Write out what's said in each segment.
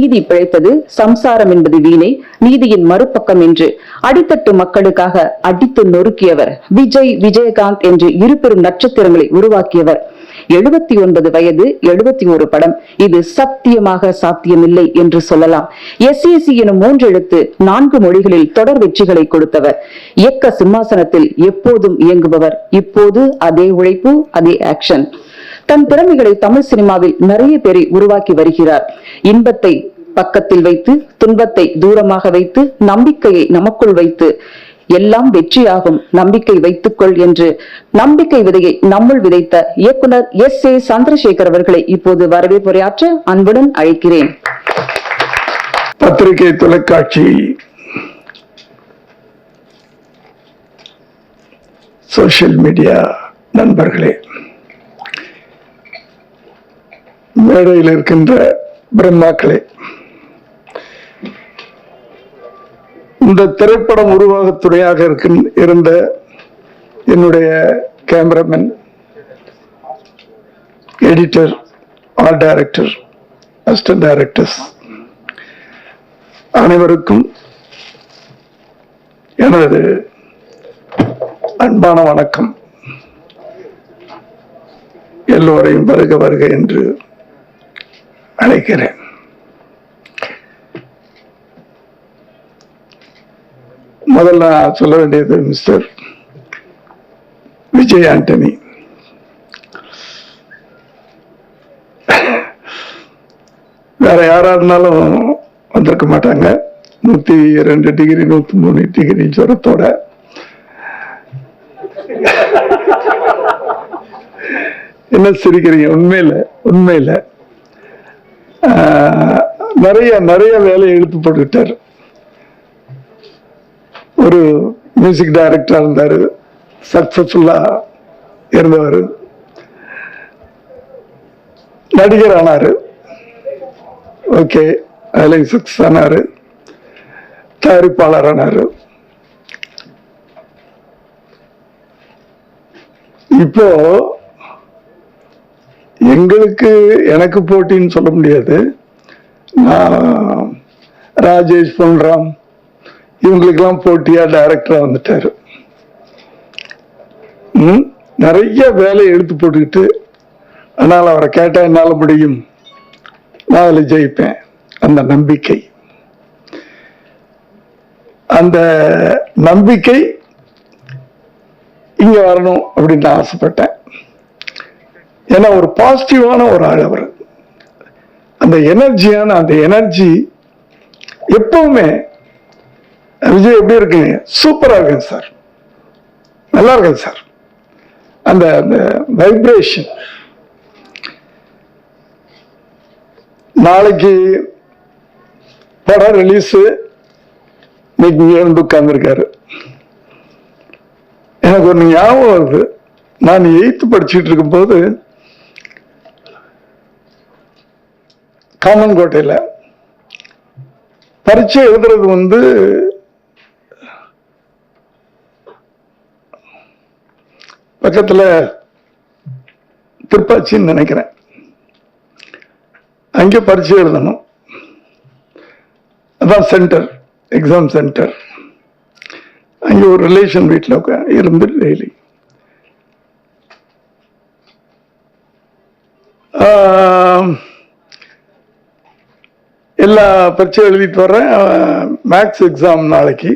நீதி பிழைத்தது, சம்சாரம் என்பது வீணை, நீதியின் மறுபக்கம் என்று அடித்தட்டு மக்களுக்காக அடித்து நொறுக்கியவர் விஜய், விஜயகாந்த் என்று இரு பெரும் நட்சத்திரங்களை உருவாக்கியவர். 79 வயது, 71 படம். இது சத்தியமாக சாத்தியமில்லை என்று சொல்லலாம். SAC எனும் 3 எழுத்து 4 மொழிகளில் தொடர் வெற்றிகளை கொடுத்தவர். இயக்க சிம்மாசனத்தில் எப்போதும் இயங்குபவர். இப்போது அதே உழைப்பு, அதே ஆக்ஷன். தன் திறமைகளை தமிழ் சினிமாவில் நிறைய பேரை உருவாக்கி வருகிறார். இன்பத்தை பக்கத்தில் வைத்து, துன்பத்தை தூரமாக வைத்து, நம்பிக்கையை நமக்குள் வைத்து, எல்லாம் வெற்றியாகும், நம்பிக்கை வைத்துக்கொள் என்று நம்பிக்கை விதையை நம்முள் விதைத்த இயக்குனர் SA சந்திரசேகர் அவர்களை இப்போது வரவேற்புரையாற்ற அன்புடன் அழைக்கிறேன். பத்திரிகை, தொலைக்காட்சி, சோசியல் மீடியா நண்பர்களே, மேடையில் இருக்கின்ற பிரம்மாக்களே, இந்த திரைப்படம் உருவாக துணையாக இருந்த என்னுடைய cameraman, editor, art director, assistant directors அனைவருக்கும் எனது அன்பான வணக்கம். எல்லோரையும் வருக வருக என்று அழைக்கிறேன். முதல்ல சொல்ல வேண்டியது மிஸ்டர் விஜய் ஆண்டனி. வேற யாரா இருந்தாலும் வந்திருக்க மாட்டாங்க. 102 டிகிரி 103 டிகிரி ஜுரத்தோட என்ன சிரிக்கிறீங்க? உண்மையில நிறைய நிறைய வேலையை இழுத்து போட்டுக்கிட்டாரு. ஒரு மியூசிக் டைரக்டரா இருந்தாரு, சக்சஸ்ஃபுல்லா இருந்தவர். நடிகர் ஆனாரு, ஓகே, அதுல சக்சஸ் ஆனாரு. தயாரிப்பாளர் ஆனாரு. இப்போ எனக்கு போட்டின்னு சொல்ல முடியாது. நான் ராஜேஷ் பொன்ராம் இவங்களுக்கெல்லாம் போட்டியா டைரக்டரா வந்துட்டாரு. நிறைய வேலையை எடுத்து போட்டுக்கிட்டு, ஆனால் அவரை கேட்டா என்னால முடியும், நான் அதுல ஜெயிப்பேன். அந்த நம்பிக்கை இங்க வரணும் அப்படின்னு நான் ஆசைப்பட்டேன். ஏன்னா ஒரு பாசிட்டிவான ஒரு ஆள் அவர். அந்த எனர்ஜி எப்பவுமே. விஜய் எப்படி இருக்குங்க? சூப்பரா இருக்குங்க சார், நல்லா இருக்குங்க சார். அந்த வைப்ரேஷன். நாளைக்கு படம் ரிலீஸ், வந்து உட்கார்ந்துருக்காரு. எனக்கு ஒரு ஞாபகம் வருது. நான் 8th படிச்சுட்டு இருக்கும் போது காமன்கோட்டையில பரீட்சை எழுதுறது பக்கத்துல திருப்பாச்சின்னு நினைக்கிறேன். அங்கே பரீட்சை எழுதணும். அதான் சென்டர், எக்ஸாம் சென்டர். அங்கே ஒரு ரிலேஷன் வீட்டில் இருந்து டெய்லி எல்லா பரீட்சையும் எழுதிட்டு வர்றேன். மேக்ஸ் எக்ஸாம் நாளைக்கு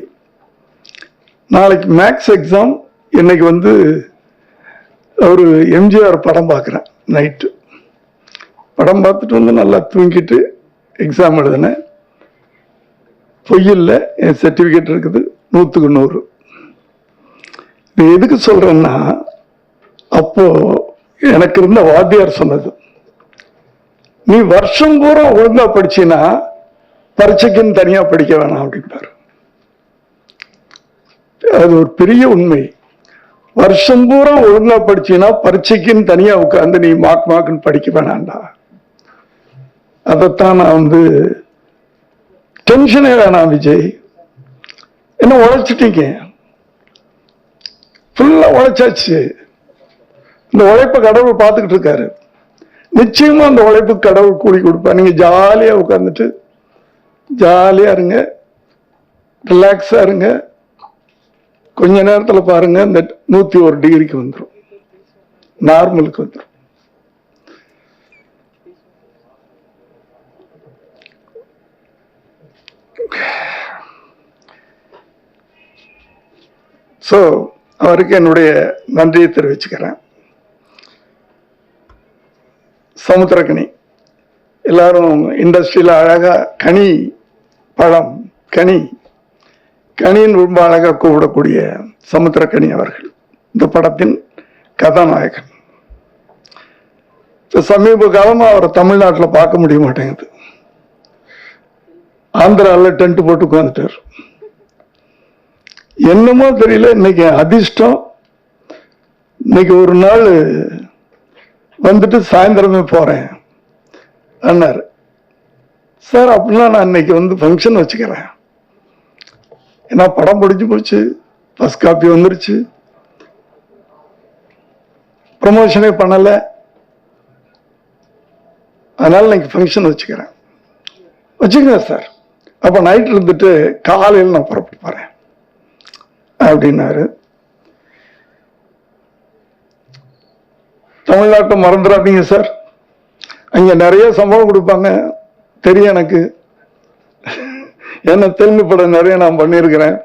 மேக்ஸ் எக்ஸாம். இன்னைக்கு ஒரு எம்ஜிஆர் படம் பார்க்குறேன். நைட்டு படம் பார்த்துட்டு நல்லா தூங்கிட்டு எக்ஸாம் எழுதினேன். பொய்யில்லை, என் சர்டிஃபிகேட் இருக்குது 100க்கு 100. எதுக்கு சொல்றேன்னா, அப்போ எனக்கு இருந்த வாத்தியார் சொன்னது, நீ வருஷம் பூரா ஒழுங்கா படிச்சினா பரீட்சைக்குன்னு தனியா படிக்க வேணாம் அப்படின்பாரு. அது ஒரு பெரிய உண்மை. வருஷம் பூரா ஒழுங்கா படிச்சினா பரீட்சைக்குன்னு தனியா உட்கார்ந்து நீ மார்க்குன்னு படிக்க வேணாண்டா. அதைத்தான் நான் டென்ஷனே வேணாம் விஜய், என்ன உழைச்சிட்டீங்க, ஃபுல்லா உழைச்சாச்சு. இந்த உழைப்பை கடவுள் பார்த்துக்கிட்டு இருக்காரு. நிச்சயமா அந்த உழைப்புக்கு கடவுள் கூலி கொடுப்பா. நீங்க ஜாலியா உட்கார்ந்துட்டு ஜாலியா இருங்க, ரிலாக்ஸா இருங்க. கொஞ்ச நேரத்தில் பாருங்க இந்த 101 டிகிரிக்கு வந்துடும், நார்மலுக்கு வந்துடும். ஸோ அவருக்கு என்னுடைய நன்றியை தெரிவிச்சுக்கிறேன். சமுத்திரக்கனி எல்லாரும் இண்டஸ்ட்ரியில் அழகா கனி பழம் கனின்னு ரொம்ப அழகாக கூப்பிடக்கூடிய சமுத்திரக்கனி அவர்கள் இந்த படத்தின் கதாநாயகன். சமீப காலமாக அவரை தமிழ்நாட்டில் பார்க்க முடிய மாட்டேங்குது. ஆந்திராவில் டென்ட் போட்டு உட்காந்துட்டார். என்னமோ தெரியல, இன்னைக்கு அதிர்ஷ்டம். இன்னைக்கு ஒரு நாள் வந்துட்டு சாயந்தரமே போறேன் அண்ணாரு. சார் அப்படின்னா நான் இன்னைக்கு வந்து ஃபங்க்ஷன் வச்சுக்கிறேன், ஏன்னா படம் பிடிச்சி போச்சு, ஃபர்ஸ்ட் காப்பி வந்துருச்சு, ப்ரமோஷனே பண்ணலை, அதனால இன்னைக்கு ஃபங்க்ஷன் வச்சுக்கிறேன். வச்சுக்கங்க சார், அப்போ நைட் இருந்துட்டு காலையில் நான் புறப்பட்டு போறேன் அப்படின்னாரு. தமிழ்நாட்டை மறந்துடாதீங்க சார், அங்க நிறைய சம்பளம் கொடுப்பாங்க தெரியும் எனக்கு, என்ன தெலுங்கு படம் நிறைய நான் பண்ணியிருக்கிறேன்.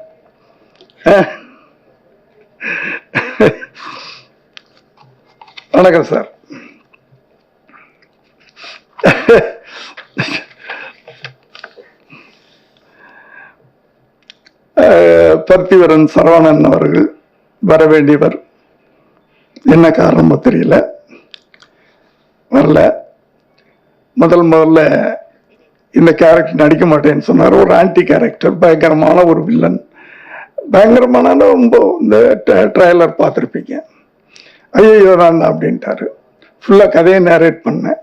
வணக்கம் சார். பர்த்திவரன் சரவணன் அவர்கள் வர வேண்டியவர், என்ன காரணமோ தெரியல வரல. முதல்ல இந்த கேரக்டர் நடிக்க மாட்டேன்னு சொன்னார். ஒரு ஆன்டி கேரக்டர், பயங்கரமான ஒரு வில்லன். பயங்கரமான ரொம்ப இந்த ட்ரைலர் பார்த்துருப்பீங்க. ஐயோ நான் அப்படின்ட்டாரு. ஃபுல்லாக கதையை நேரேட் பண்ணேன்.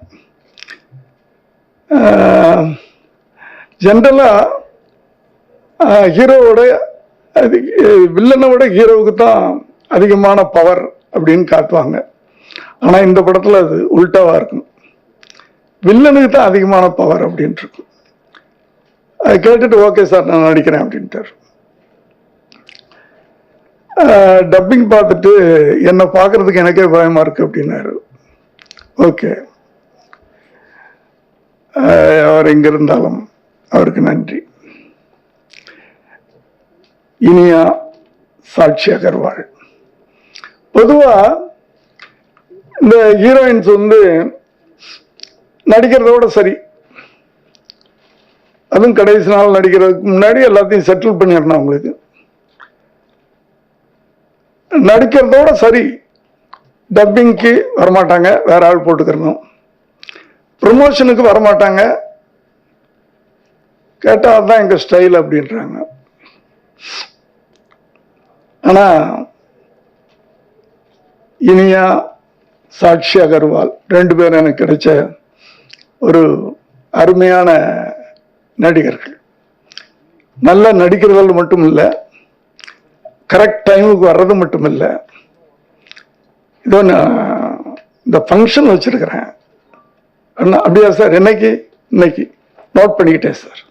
ஜென்ரலாக ஹீரோவோட வில்லனை விட ஹீரோவுக்கு தான் அதிகமான பவர் அப்படின்னு காட்டுவாங்க. ஆனால் இந்த படத்தில் அது உல்டாவாக இருக்கும், வில்லனுக்கு தான் அதிகமான பவர் அப்படின்ட்டு இருக்கும். அதை கேட்டுட்டு ஓகே சார் நான் நடிக்கிறேன் அப்படின்ட்டார். டப்பிங் பார்த்துட்டு என்னை பார்க்கறதுக்கு எனக்கே பயமா இருக்கு அப்படின்னாரு. ஓகே, அவர் எங்க இருந்தாலும் அவருக்கு நன்றி. இனியா சாட்சி அகர்வால். பொதுவா இந்த ஹீரோயின்ஸ் வந்து நடிக்கிறதோட சரி, அதுவும் கடைசி நாள் நடிக்கிறதுக்கு முன்னாடி எல்லாத்தையும் செட்டில் பண்ணிடணும். அவங்களுக்கு நடிக்கிறதோட சரி, டப்பிங்க்கு வரமாட்டாங்க, வேற ஆள் போட்டுக்கிறணும். ப்ரமோஷனுக்கு வரமாட்டாங்க, கேட்டா அதுதான் எங்க ஸ்டைல் அப்படின்றாங்க. ஆனா இனியா சாட்சி அகர்வால் ரெண்டு பேரும் எனக்கு கிடைச்ச ஒரு அருமையான நடிகர்கள். நல்லா நடிக்கிறதில் மட்டும் இல்லை, கரெக்ட் டைமுக்கு வர்றது மட்டும் இல்லை. இதோ நான் இந்த ஃபங்க்ஷன் வச்சிருக்கிறேன். அப்படியா சார், என்னைக்கு? இன்னைக்கு நோட் பண்ணிக்கிட்டேன் சார்,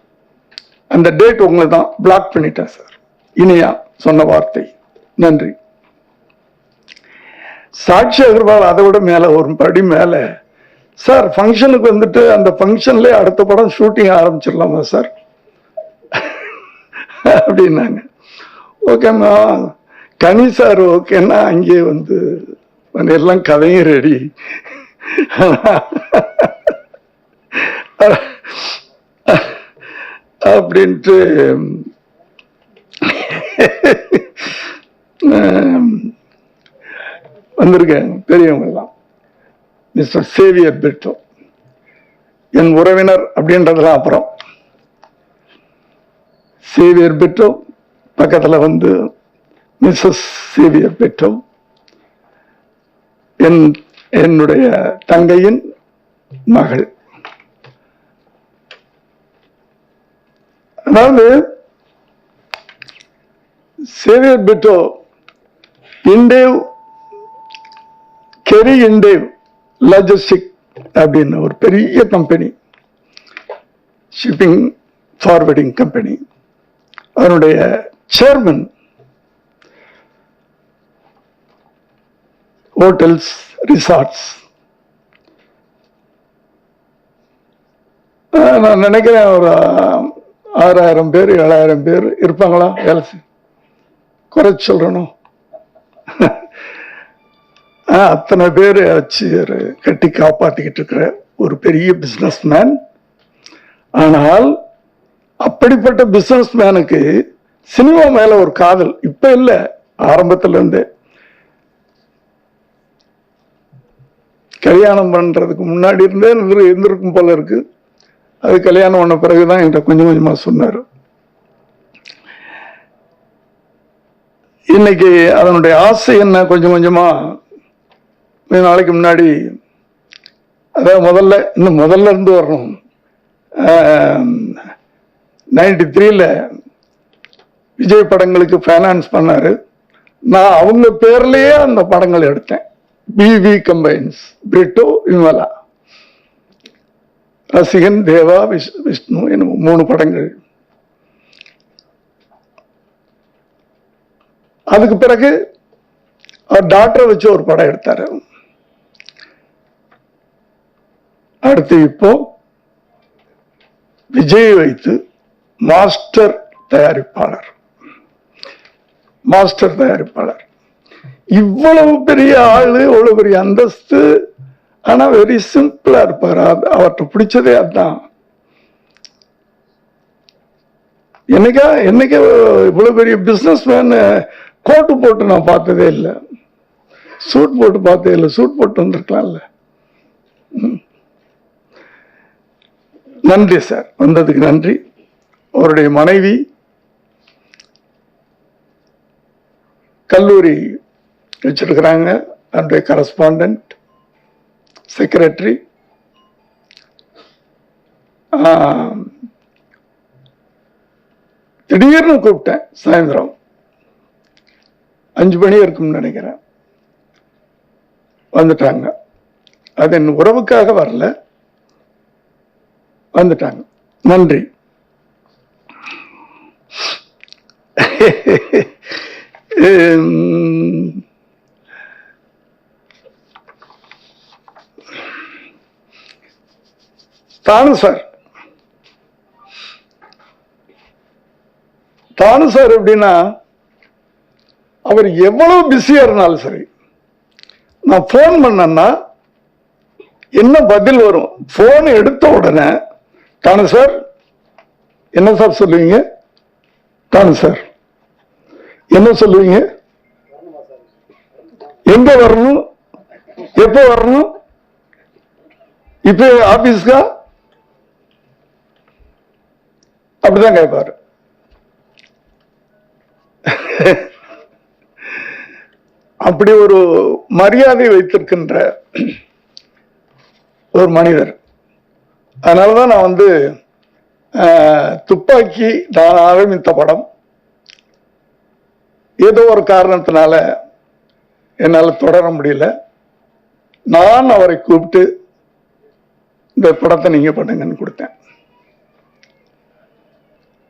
அந்த டேட் உங்களுக்கு தான் பிளாக் பண்ணிட்டேன் சார். இனியா சொன்ன வார்த்தை. நன்றி. சாட்சி அகர்வால் அதை விட மேல, ஒரு படி மேல, சார் ஃபங்க்ஷனுக்கு வந்துட்டு அந்த ஃபங்க்ஷன்லேயே அடுத்த படம் ஷூட்டிங் ஆரம்பிச்சிடலாமா சார் அப்படின்னாங்க. ஓகேம்மா, கனி சார் ஓகேன்னா அங்கே வந்து எல்லாம் கதையும் ரெடி அப்படின்ட்டு வந்திருக்கேன். பெரியவங்க எல்லாம் மிஸ்டர் சேவியர் பிரிட்டோ என் உறவினர் அப்படின்றதெல்லாம் அப்புறம், சேவியர் பிரிட்டோ பக்கத்துல வந்து மிஸ்ஸஸ் சேவியர் பிரிட்டோ, என்னுடைய தங்கையின் மகள். அதாவது சேவியர் பிரிட்டோ இண்டேவ் கெரி இண்டேவ் லாஜிஸ்டிக் அப்படின்னு ஒரு பெரிய கம்பெனி, ஷிப்பிங் ஃபார்வர்டிங் கம்பெனி, அதனுடைய சேர்மன், ஹோட்டல்ஸ், ரிசார்ட்ஸ். நான் நினைக்கிறேன் ஒரு 6000 பேர் 7000 பேர் இருப்பாங்களா வேலை குறைச்சு சொல்றணும். அத்தனை பேர் வச்சு கட்டி காப்பாத்திக்கிட்டு இருக்கிற ஒரு பெரிய பிசினஸ் மேன். ஆனால் அப்படிப்பட்ட பிசினஸ் மேனுக்கு சினிமா மேல ஒரு காதல் இப்ப இல்ல, ஆரம்பத்துல இருந்தே. கல்யாணம் பண்றதுக்கு முன்னாடி இருந்தே இருந்திருக்கும் போல இருக்கு. அது கல்யாணம் பண்ண பிறகுதான் என்கிட்ட கொஞ்சம் கொஞ்சமா சொன்னாரு. இன்னைக்கு அதனுடைய ஆசை என்ன, கொஞ்சம் கொஞ்சமா நாளைக்கு முன்னாடி, அதாவது முதல்ல இருந்து வரணும். 93ல விஜய் படங்களுக்கு ஃபைனான்ஸ் பண்ணாரு. நான் அவங்க பேர்லயே அந்த படங்கள் எடுத்தேன். பிவி கம்பைன்ஸ், பிரிட்டோ, விமலா, ரசிகன், தேவா, விஷ்ணு என்னும் 3 படங்கள். அதுக்கு பிறகு அவர் டாக்டரை வச்சு ஒரு படம் எடுத்தாரு. அடுத்து இப்போ விஜய் வைத்து மாஸ்டர் தயாரிப்பாளர். இவ்வளவு பெரிய ஆளு, இவ்வளவு பெரிய அந்தஸ்து, ஆனா வெரி சிம்பிளா இருப்பார். அவர்கிட்ட பிடிச்சதே அதுதான். என்னைக்கா இவ்வளவு பெரிய பிசினஸ் மேன் கோட்டு போட்டு நான் பார்த்ததே இல்லை, சூட் போட்டு பார்த்ததே இல்லை. சூட் போட்டு வந்திருக்கலாம்ல. நன்றி சார், வந்ததுக்கு நன்றி. அவருடைய மனைவி கல்லூரி வச்சிருக்கிறாங்க, அவருடைய கரஸ்பாண்டன்ட், செக்ரட்டரி. திடீர்னு கூப்பிட்டேன் சாயந்தரம் 5 மணி இருக்கும்னு நினைக்கிறேன். வந்துட்டாங்க. அது என் உறவுக்காக வரல, வந்துட்டாங்க. நன்றி. தானு சார் எப்படின்னா, அவர் எவ்வளவு பிஸியா இருந்தாலும் சரி, நான் போன் பண்ணேன்னா என்ன பதில் வரும்? போன் எடுத்த உடனே, தானு சார் என்ன சார் சொல்லுவீங்க? தானு சார் என்ன சொல்லுவீங்க? எங்க வரணும், எப்ப வரணும், இப்ப ஆபீஸ்க்கா? அப்படிதான் கேட்பாரு. அப்படி ஒரு மரியாதை வைத்திருக்கின்ற ஒரு மனிதர். அதனாலதான் நான் துப்பாக்கி நான் ஆரம்பித்த படம் ஏதோ ஒரு காரணத்தினால என்னால் தொடர முடியல. நான் அவரை கூப்பிட்டு இந்த படத்தை நீங்க பண்ணுங்கன்னு கொடுத்தேன்.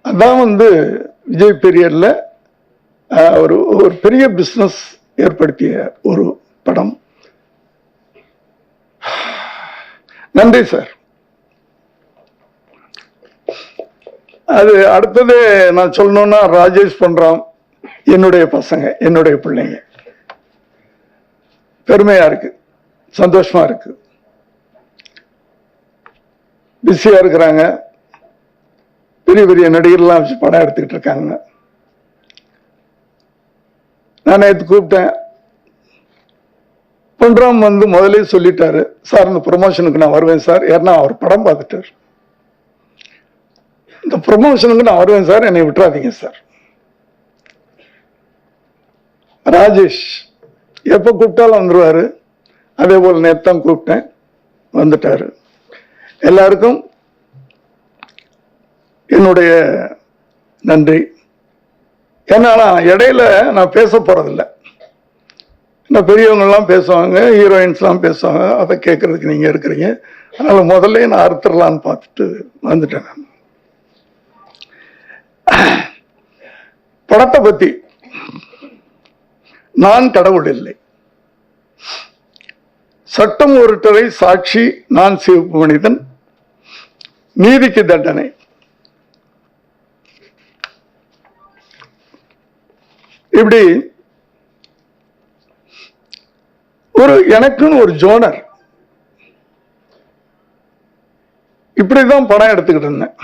அதான் விஜய் பீரியட்ல ஒரு பெரிய பிசினஸ் ஏற்படுத்திய ஒரு படம். நன்றி சார். அது அடுத்தது நான் சொல்லணும்னா, ராஜேஷ் பண்றான், என்னுடைய பசங்க, என்னுடைய பிள்ளைங்க. பெருமையா இருக்கு, சந்தோஷமா இருக்கு. பிஸியா இருக்கிறாங்க. பெரிய பெரிய நடிகர்லாம் வச்சு படம் எடுத்துக்கிட்டு இருக்காங்க. நான் நேற்று கூப்பிட்டேன். பொன்ராம் முதலே சொல்லிட்டாரு, சார் இந்த ப்ரொமோஷனுக்கு நான் வருவேன் சார். ஏன்னா அவர் படம் பார்த்துட்டார். இந்த ப்ரொமோஷனுக்கு நான் வருவேன் சார், என்னை விட்டுறாதீங்க சார். ராஜேஷ் எப்ப கூப்பிட்டாலும் வந்துருவாரு. அதே போல் நேத்தான் கூப்பிட்டேன், வந்துட்டாரு. எல்லாருக்கும் என்னுடைய நன்றி. ஏன்னா இடையில நான் பேச போறதில்லை. பெரியவங்கெல்லாம் பேசுவாங்க, ஹீரோயின்ஸ்லாம் பேசுவாங்க, அதை கேட்கறதுக்கு நீங்க இருக்கிறீங்க. அதனால முதல்ல நான் அறுத்துடலான்னு பார்த்துட்டு வந்துட்டேன். நான் படத்தை பத்தி நான் கடவுள் இல்லை, சட்டம் ஒருத்தரை சாட்சி, நான் சிவப்பு மனிதன், நீதிக்கு தண்டனை. இப்படி எனக்குன்னு ஒரு ஜோனர், இப்படிதான் படம் எடுத்துக்கிட்டு இருந்தேன்.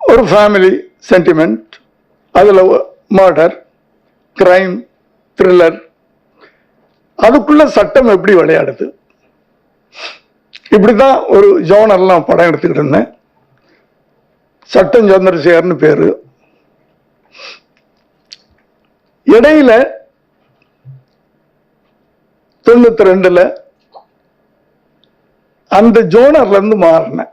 ஒரு ஃபேமிலி சென்டிமெண்ட், அதுல மர்டர், கிரைம், த்ரில்லர், அதுக்குள்ள சட்டம் எப்படி விளையாடுது, இப்படிதான் ஒரு ஜோனர்லாம் படம் எடுத்துக்கிட்டு இருந்தேன். சட்டம் சந்திரசேகர்னு பேரு. இடையில 92ல அந்த ஜோனர்ல இருந்து மாறினேன்.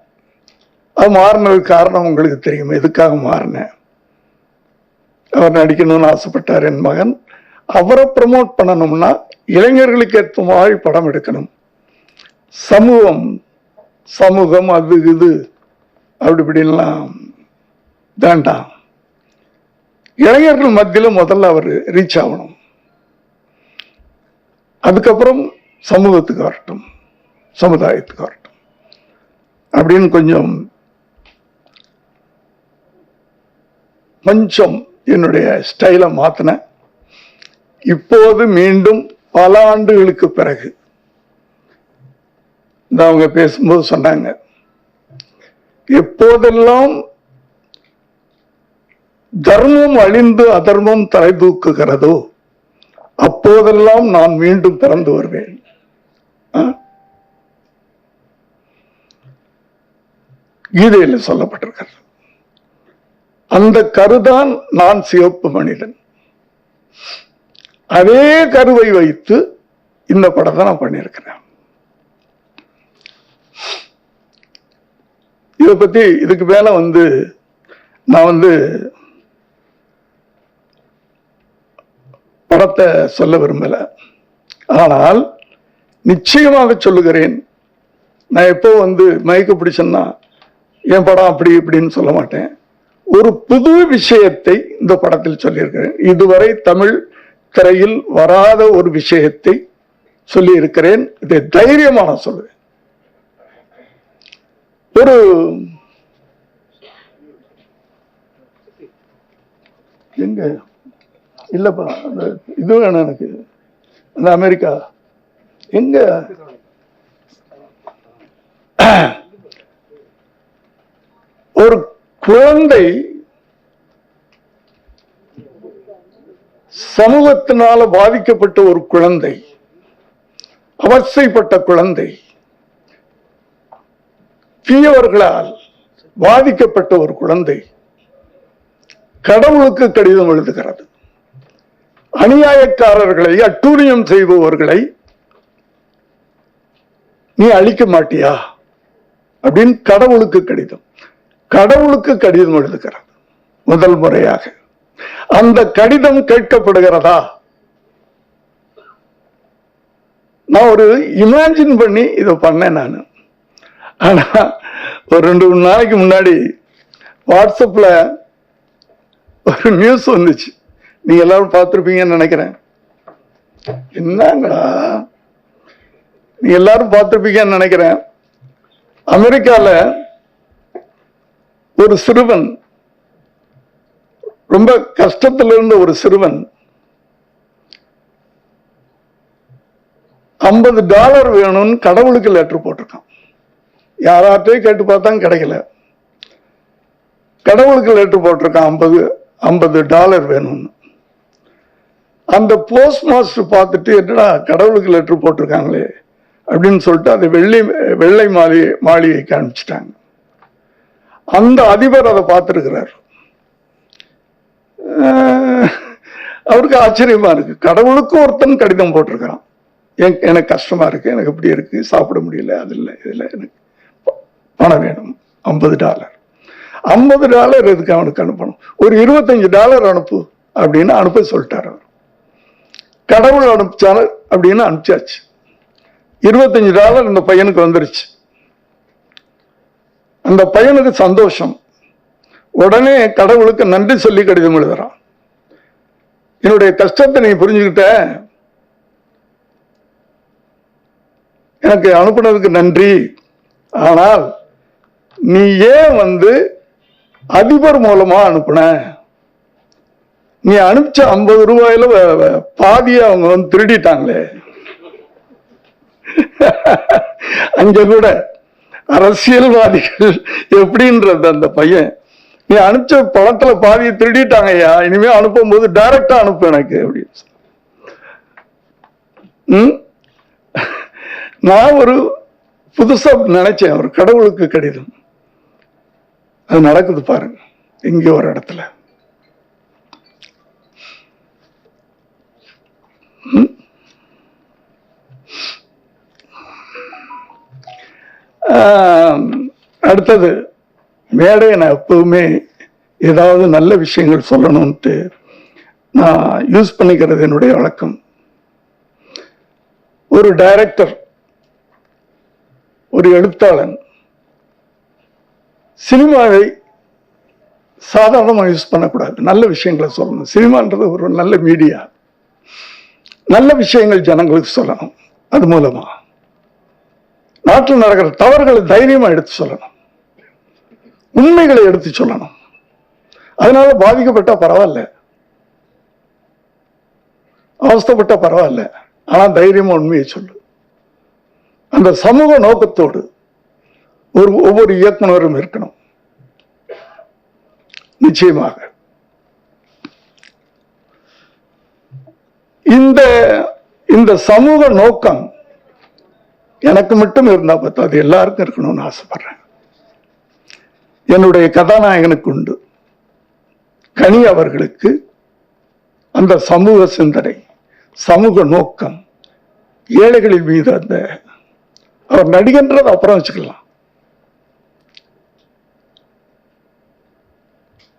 அது மாறினதுக்கு காரணம் உங்களுக்கு தெரியும், எதுக்காக மாறினேன். அவர் நடிக்கணும்னு ஆசைப்பட்டார் என் மகன். அவரை ப்ரமோட் பண்ணணும்னா இளைஞர்களுக்கு ஏற்ற மாதிரி படம் எடுக்கணும். சமூகம் அது இது அப்படி இப்படின்லாம் வேண்டாம். இளைஞர்கள் மத்தியில் முதல்ல அவர் ரீச் ஆகணும், அதுக்கப்புறம் சமூகத்துக்கு வரட்டும், சமுதாயத்துக்கு வரட்டும் அப்படின்னு கொஞ்சம் என்னுடைய ஸ்டைலை மாத்தினேன். இப்போது மீண்டும் பல ஆண்டுகளுக்கு பிறகு அவங்க பேசும்போது சொன்னாங்க, எப்போதெல்லாம் தர்மம் அழிந்து அதர்மம் தலை தூக்குகிறதோ அப்போதெல்லாம் நான் மீண்டும் பிறந்து வருவேன். கீதையில் சொல்லப்பட்டிருக்கிறது. அந்த கருதான் நான் சிவப்பு மனிதன். அதே கருவை வைத்து இந்த படத்தை நான் பண்ணியிருக்கிறேன். இதை பத்தி இதுக்கு மேல நான் படத்தை சொல்ல விரும்பல. ஆனால் நிச்சயமாக சொல்லுகிறேன், நான் எப்போ மயக்க பிடிச்சேன்னா என் படம் அப்படி இப்படின்னு சொல்ல மாட்டேன். ஒரு புது விஷயத்தை இந்த படத்தில் சொல்லியிருக்கிறேன். இதுவரை தமிழ் திரையில் வராத ஒரு விஷயத்தை சொல்லி இருக்கிறேன். இதை தைரியமான சொல்லுவேன். ஒரு எங்க இல்லப்பா, இது வேணும் எனக்கு, அந்த அமெரிக்கா எங்க ஒரு குழந்தை சமூகத்தினால பாதிக்கப்பட்ட ஒரு குழந்தை, அவசைப்பட்ட குழந்தை, தீயவர்களால் பாதிக்கப்பட்ட ஒரு குழந்தை கடவுளுக்கு கடிதம் எழுதுகிறது. அநியாயக்காரர்களை, அட்டூழியம் செய்பவர்களை நீ அழிக்க மாட்டியா அப்படின்னு கடவுளுக்கு கடிதம் எழுதுகிறது. முதல் முறையாக அந்த கடிதம் கேட்கப்படுகிறதா? நான் ஒரு இமேஜின் பண்ணி இதை பண்ணேன் நான். ஆனா ஒரு 2-3 நாளைக்கு முன்னாடி வாட்ஸ்அப்ல ஒரு நியூஸ் வந்துச்சு, நீங்க எல்லாரும் பார்த்திருப்பீங்கன்னு நினைக்கிறேன். என்னங்களா, நீங்க எல்லாரும் பார்த்திருப்பீங்கன்னு நினைக்கிறேன். அமெரிக்கால ஒரு சிறுவன், ரொம்ப கஷ்டத்தில் இருந்த ஒரு சிறுவன் $50 வேணும்னு கடவுளுக்கு லெட்டர் போட்டிருக்கான். யாராட்டையும் கேட்டு பார்த்தா கிடைக்கல. கடவுளுக்கு லெட்டர் போட்டிருக்கான், $50 வேணும்னு. அந்த போஸ்ட் மாஸ்டர் பார்த்துட்டு, என்னடா கடவுளுக்கு லெட்டர் போட்டிருக்காங்களே அப்படின்னு சொல்லிட்டு அதை வெள்ளை மாளிகைக்கு அனுப்பிச்சிட்டாங்க. அந்த அதிபர் அதை பார்த்திருக்கிறார். அவருக்கு ஆச்சரியமா இருக்கு, கடவுளுக்கு ஒருத்தன் கடிதம் போட்டிருக்கிறான், எனக்கு கஷ்டமா இருக்கு, எனக்கு இப்படி இருக்கு, சாப்பிட முடியல, அது இல்லை இதுல எனக்கு பணம் வேணும், $50 எதுக்கு அவனுக்கு அனுப்பணும், ஒரு $25 அனுப்பு அப்படின்னு அனுப்ப சொல்லிட்டார் அவர். கடவுள் அனுப்பிச்சாரு அப்படின்னு அனுப்பிச்சாச்சு. $25 இந்த பையனுக்கு வந்துருச்சு. அந்த பையனுக்கு சந்தோஷம். உடனே கடவுளுக்கு நன்றி சொல்லி கடிதம் எழுதுறான். என்னுடைய கஷ்டத்தை நீ புரிஞ்சுக்கிட்ட, எனக்கு அனுப்புனதுக்கு நன்றி. ஆனால் நீ ஏன் அதிபர் மூலமா அனுப்புன? நீ அனுப்பிச்ச 50 ரூபாயில பாதியை அவங்க திருடிட்டாங்களே. அங்க கூட அரசியல்வாதிகள் எப்படின்றது அந்த பையன், நீ அனுப்பிச்ச பணத்துல பாதியை திருடிட்டாங்கய்யா, இனிமே அனுப்பும் போது டைரக்டா அனுப்பு எனக்கு அப்படின்னு. நான் ஒரு புதுசா நினைச்சேன், ஒரு கடவுளுக்கு கடிதம். அது நடக்குது பாருங்க இங்க ஒரு இடத்துல. அடுத்தது மேடையை நான் எப்பவுமே ஏதாவது நல்ல விஷயங்கள் சொல்லணும்ட்டு நான் யூஸ் பண்ணிக்கிறது என்னுடைய வழக்கம். ஒரு டைரக்டர், ஒரு எழுத்தாளன் சினிமாவை சாதாரணமாக யூஸ் பண்ணக்கூடாது, நல்ல விஷயங்களை சொல்லணும். சினிமான்றது ஒரு நல்ல மீடியா, நல்ல விஷயங்கள் ஜனங்களுக்கு சொல்லணும். அது மூலமா நாட்டில் நடக்கிற தவறுகளை தைரியமா எடுத்து சொல்லணும், உண்மைகளை எடுத்து சொல்லணும். அதனால பாதிக்கப்பட்டா பரவாயில்ல, அவஸ்தைப்பட்டா பரவாயில்ல, ஆனா தைரியமா உண்மையை சொல்லு. அந்த சமூக நோக்கத்தோடு ஒவ்வொரு இயக்குனரும் இருக்கணும். நிச்சயமாக இந்த சமூக நோக்கம் எனக்கு மட்டும் இருந்தா பார்த்தா அது எல்லாருக்கும் இருக்கணும்னு ஆசைப்படுறேன். என்னுடைய கதாநாயகனுக்கு உண்டு, கனி அவர்களுக்கு அந்த சமூக சிந்தனை, சமூக நோக்கம், ஏழைகளின் மீது அந்த அவர் நடிகன்றதை அப்புறம் வச்சுக்கலாம்.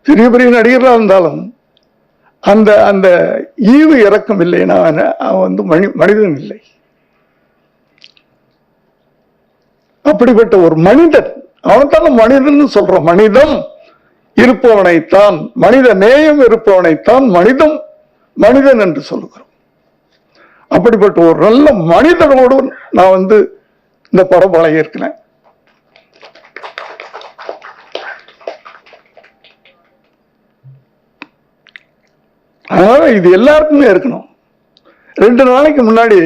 பெரிய பெரிய நடிகர்களாக இருந்தாலும் அந்த அந்த ஈவு இறக்கம் இல்லைன்னா அவன் மனிதன் இல்லை. அப்படிப்பட்ட ஒரு மனிதன், அவன்தான மனிதன் சொல்றோம். மனிதம் இருப்பவனைத்தான், மனித நேயம் இருப்பவனைத்தான் மனிதன் என்று சொல்லுகிறோம். அப்படிப்பட்ட ஒரு நல்ல மனிதனோடு நான் இந்த படம் பழகியிருக்கிறேன். அதனால இது எல்லாருக்குமே இருக்கணும். 2 நாளைக்கு முன்னாடி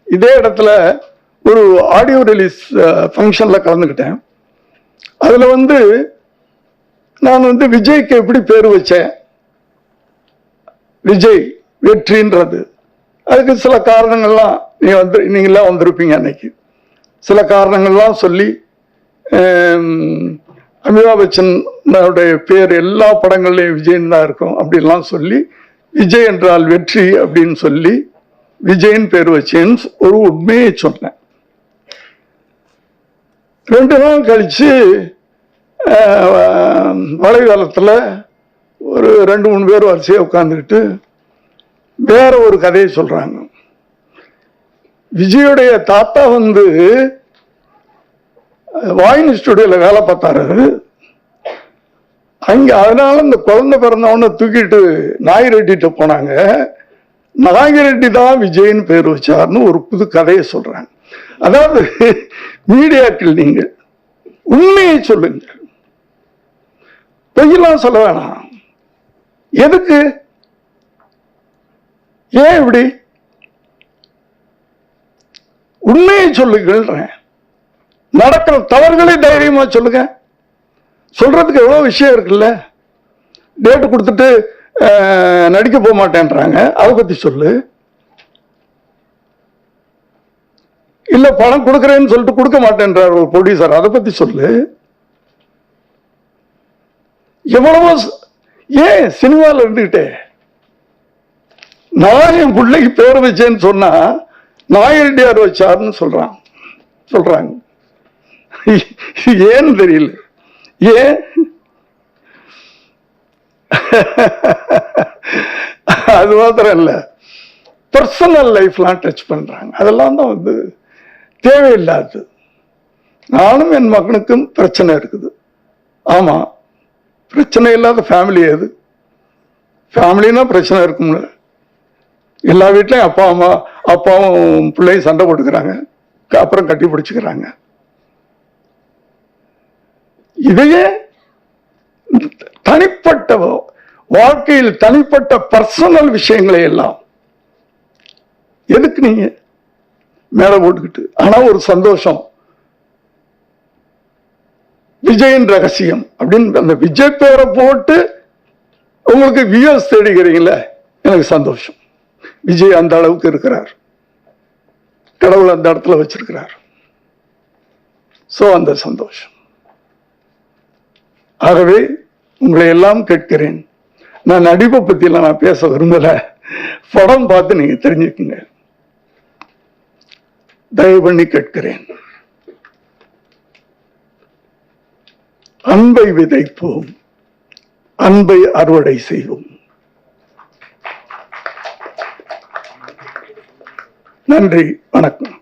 இதே இடத்துல ஒரு ஆடியோ ரிலீஸ் ஃபங்க்ஷன்ல கலந்துக்கிட்டேன். அதுல நான் விஜய்க்கு எப்படி பேர் வச்சேன், விஜய் வெற்றின்றது, அதுக்கு சில காரணங்கள்லாம் நீங்களாம் வந்திருப்பீங்க அன்னைக்கு. சில காரணங்கள்லாம் சொல்லி, அமிதாப் பச்சனுடைய பேர் எல்லா படங்கள்லையும் விஜயன் தான் இருக்கும் அப்படின்லாம் சொல்லி, விஜய் என்றால் வெற்றி அப்படின்னு சொல்லி விஜயன் பேர் வச்சேன்னு ஒரு உண்மையை சொன்னேன். 2 நாள் கழிச்சு வலைதளத்தில் ஒரு 2-3 பேர் வரிசையாக உட்காந்துக்கிட்டு வேற ஒரு கதையை சொல்றாங்க. விஜயுடைய தாத்தா வாயின் ஸ்டுடியோல வேலை பார்த்தாரு அங்க. அதனால இந்த குழந்தை பிறந்தவன தூக்கிட்டு நாயிரெட்டிட்ட போனாங்க. நாயிரெட்டி தான் விஜய்னு பேர் வச்சார்னு ஒரு புது கதையை சொல்றாங்க. அதாவது மீடியாக்கள் நீங்க உண்மையை சொல்லுங்க, பொய்யெல்லாம் சொல்ல வேணாம். எதுக்கு, ஏன் இப்படி? உண்மையை சொல்லுங்கள்ன்றேன். நடக்கிற தவறுகளை தைரியமா சொல்லுங்க. சொல்றதுக்கு எவ்வளவு விஷயம் இருக்குல்ல. டேட்டு கொடுத்துட்டு நடிக்க போக மாட்டேன்றாங்க, அதை பத்தி சொல்லு. இல்ல பணம் கொடுக்கறேன்னு சொல்லிட்டு கொடுக்க மாட்டேன்றார் ஒரு ப்ரொடியூசர், அதை பத்தி சொல்லு. எவ்வளவோ ஏன் சினிமாவில் இருந்துகிட்டே நான் என் பிள்ளைக்கு பேர் வச்சேன்னு சொன்னா நாயரெட்டியார் வச்சாருன்னு சொல்றாங்க. ஏன்னு தெரியல. ஏன் அது மாத்திரம் இல்ல, பர்சனல் லைஃப்லாம் டச் பண்றாங்க. அதெல்லாம் தான் தேவையில்லாது. நானும் என் மகனுக்கும் பிரச்சனை இருக்குது. ஆமா, பிரச்சனை இல்லாத ஃபேமிலி அது. ஃபேமிலினா பிரச்சனை இருக்கும்ல. எல்லா வீட்லயும் அப்பாவும் பிள்ளையும் சண்டை போட்டுக்கிறாங்க, அப்புறம் கட்டி பிடிச்சுக்கிறாங்க. இதையே தனிப்பட்ட வாழ்க்கையில் தனிப்பட்ட பர்சனல் விஷயங்களை எல்லாம் எதுக்கு நீங்க மேல போட்டுக்கிட்டு? ஆனா ஒரு சந்தோஷம், விஜயின் ரகசியம் அப்படின்னு அந்த விஜய் பேரை போட்டு உங்களுக்கு வியூஸ் தேடிக்கிறீங்களே, எனக்கு சந்தோஷம். விஜய் அந்த அளவுக்கு இருக்கிறார், கடவுள் அந்த இடத்துல வச்சிருக்கிறார். சோ அந்த சந்தோஷம். ஆகவே உங்களை எல்லாம் கேட்கிறேன், நான் நடிப்பை பத்தியெல்லாம் நான் பேச விரும்பல, படம் பார்த்து நீங்க தெரிஞ்சுக்குங்க, தயவு பண்ணி கேட்கிறேன். அன்பை விதைப்போம், அன்பை அறுவடை செய்வோம். நன்றி, வணக்கம்.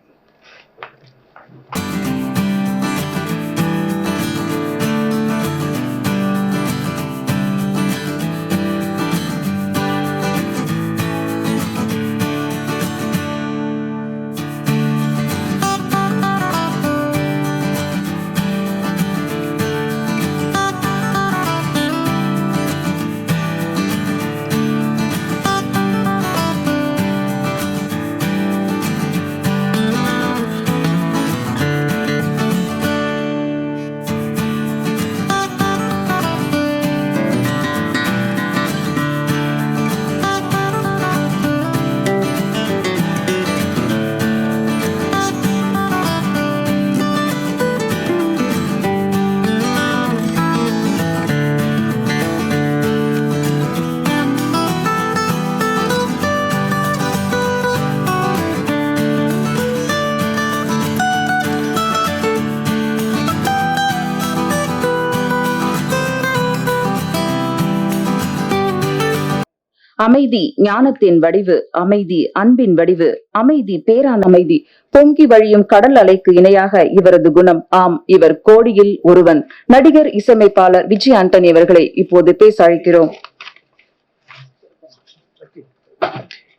அமைதி ஞானத்தின் வடிவு, அமைதி அன்பின் வடிவு, அமைதி பேரான அமைதி, பொங்கி வழியும் கடல் அலைக்கு இணையாக இவரது குணம். ஆம், இவர் கோடியில் ஒருவன். நடிகர் இசையமைப்பாளர் விஜய் ஆண்டனி அவர்களை இப்போது பேச அழைக்கிறோம்.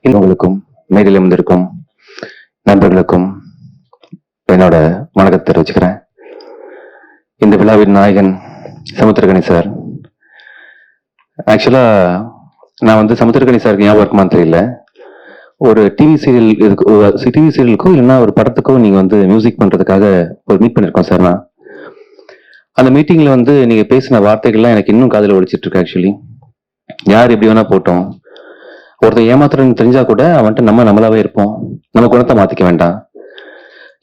உங்களுக்கும் மேடையில் வந்திருக்கும் நண்பர்களுக்கும் என்னோட வணக்கத்தை தெரிவிச்சுக்கிறேன். இந்த விழாவின் நாயகன் சமுத்திரகனி சார். ஆக்சுவலா நான் வந்து சமுத்திரகனி சாருக்கு ஞாபகம் இருக்குமான்னு தெரியல, ஒரு டிவி சீரியலுக்கோ இல்லைன்னா ஒரு படத்துக்கோ நீங்க வந்து மியூசிக் பண்றதுக்காக ஒரு மீட் பண்ணிருக்கோம் சார். நான் அந்த மீட்டிங்ல வந்து நீங்க பேசின வார்த்தைகள்லாம் எனக்கு இன்னும் காதுல ஒழிச்சிட்டு இருக்கு. ஆக்சுவலி யார் எப்படி வேணா போட்டோம், ஒருத்தர் ஏமாத்துறன்னு தெரிஞ்சா கூட அவன்ட்டு நம்மளாவே இருப்போம், நம்ம குணத்தை மாத்திக்க வேண்டாம்,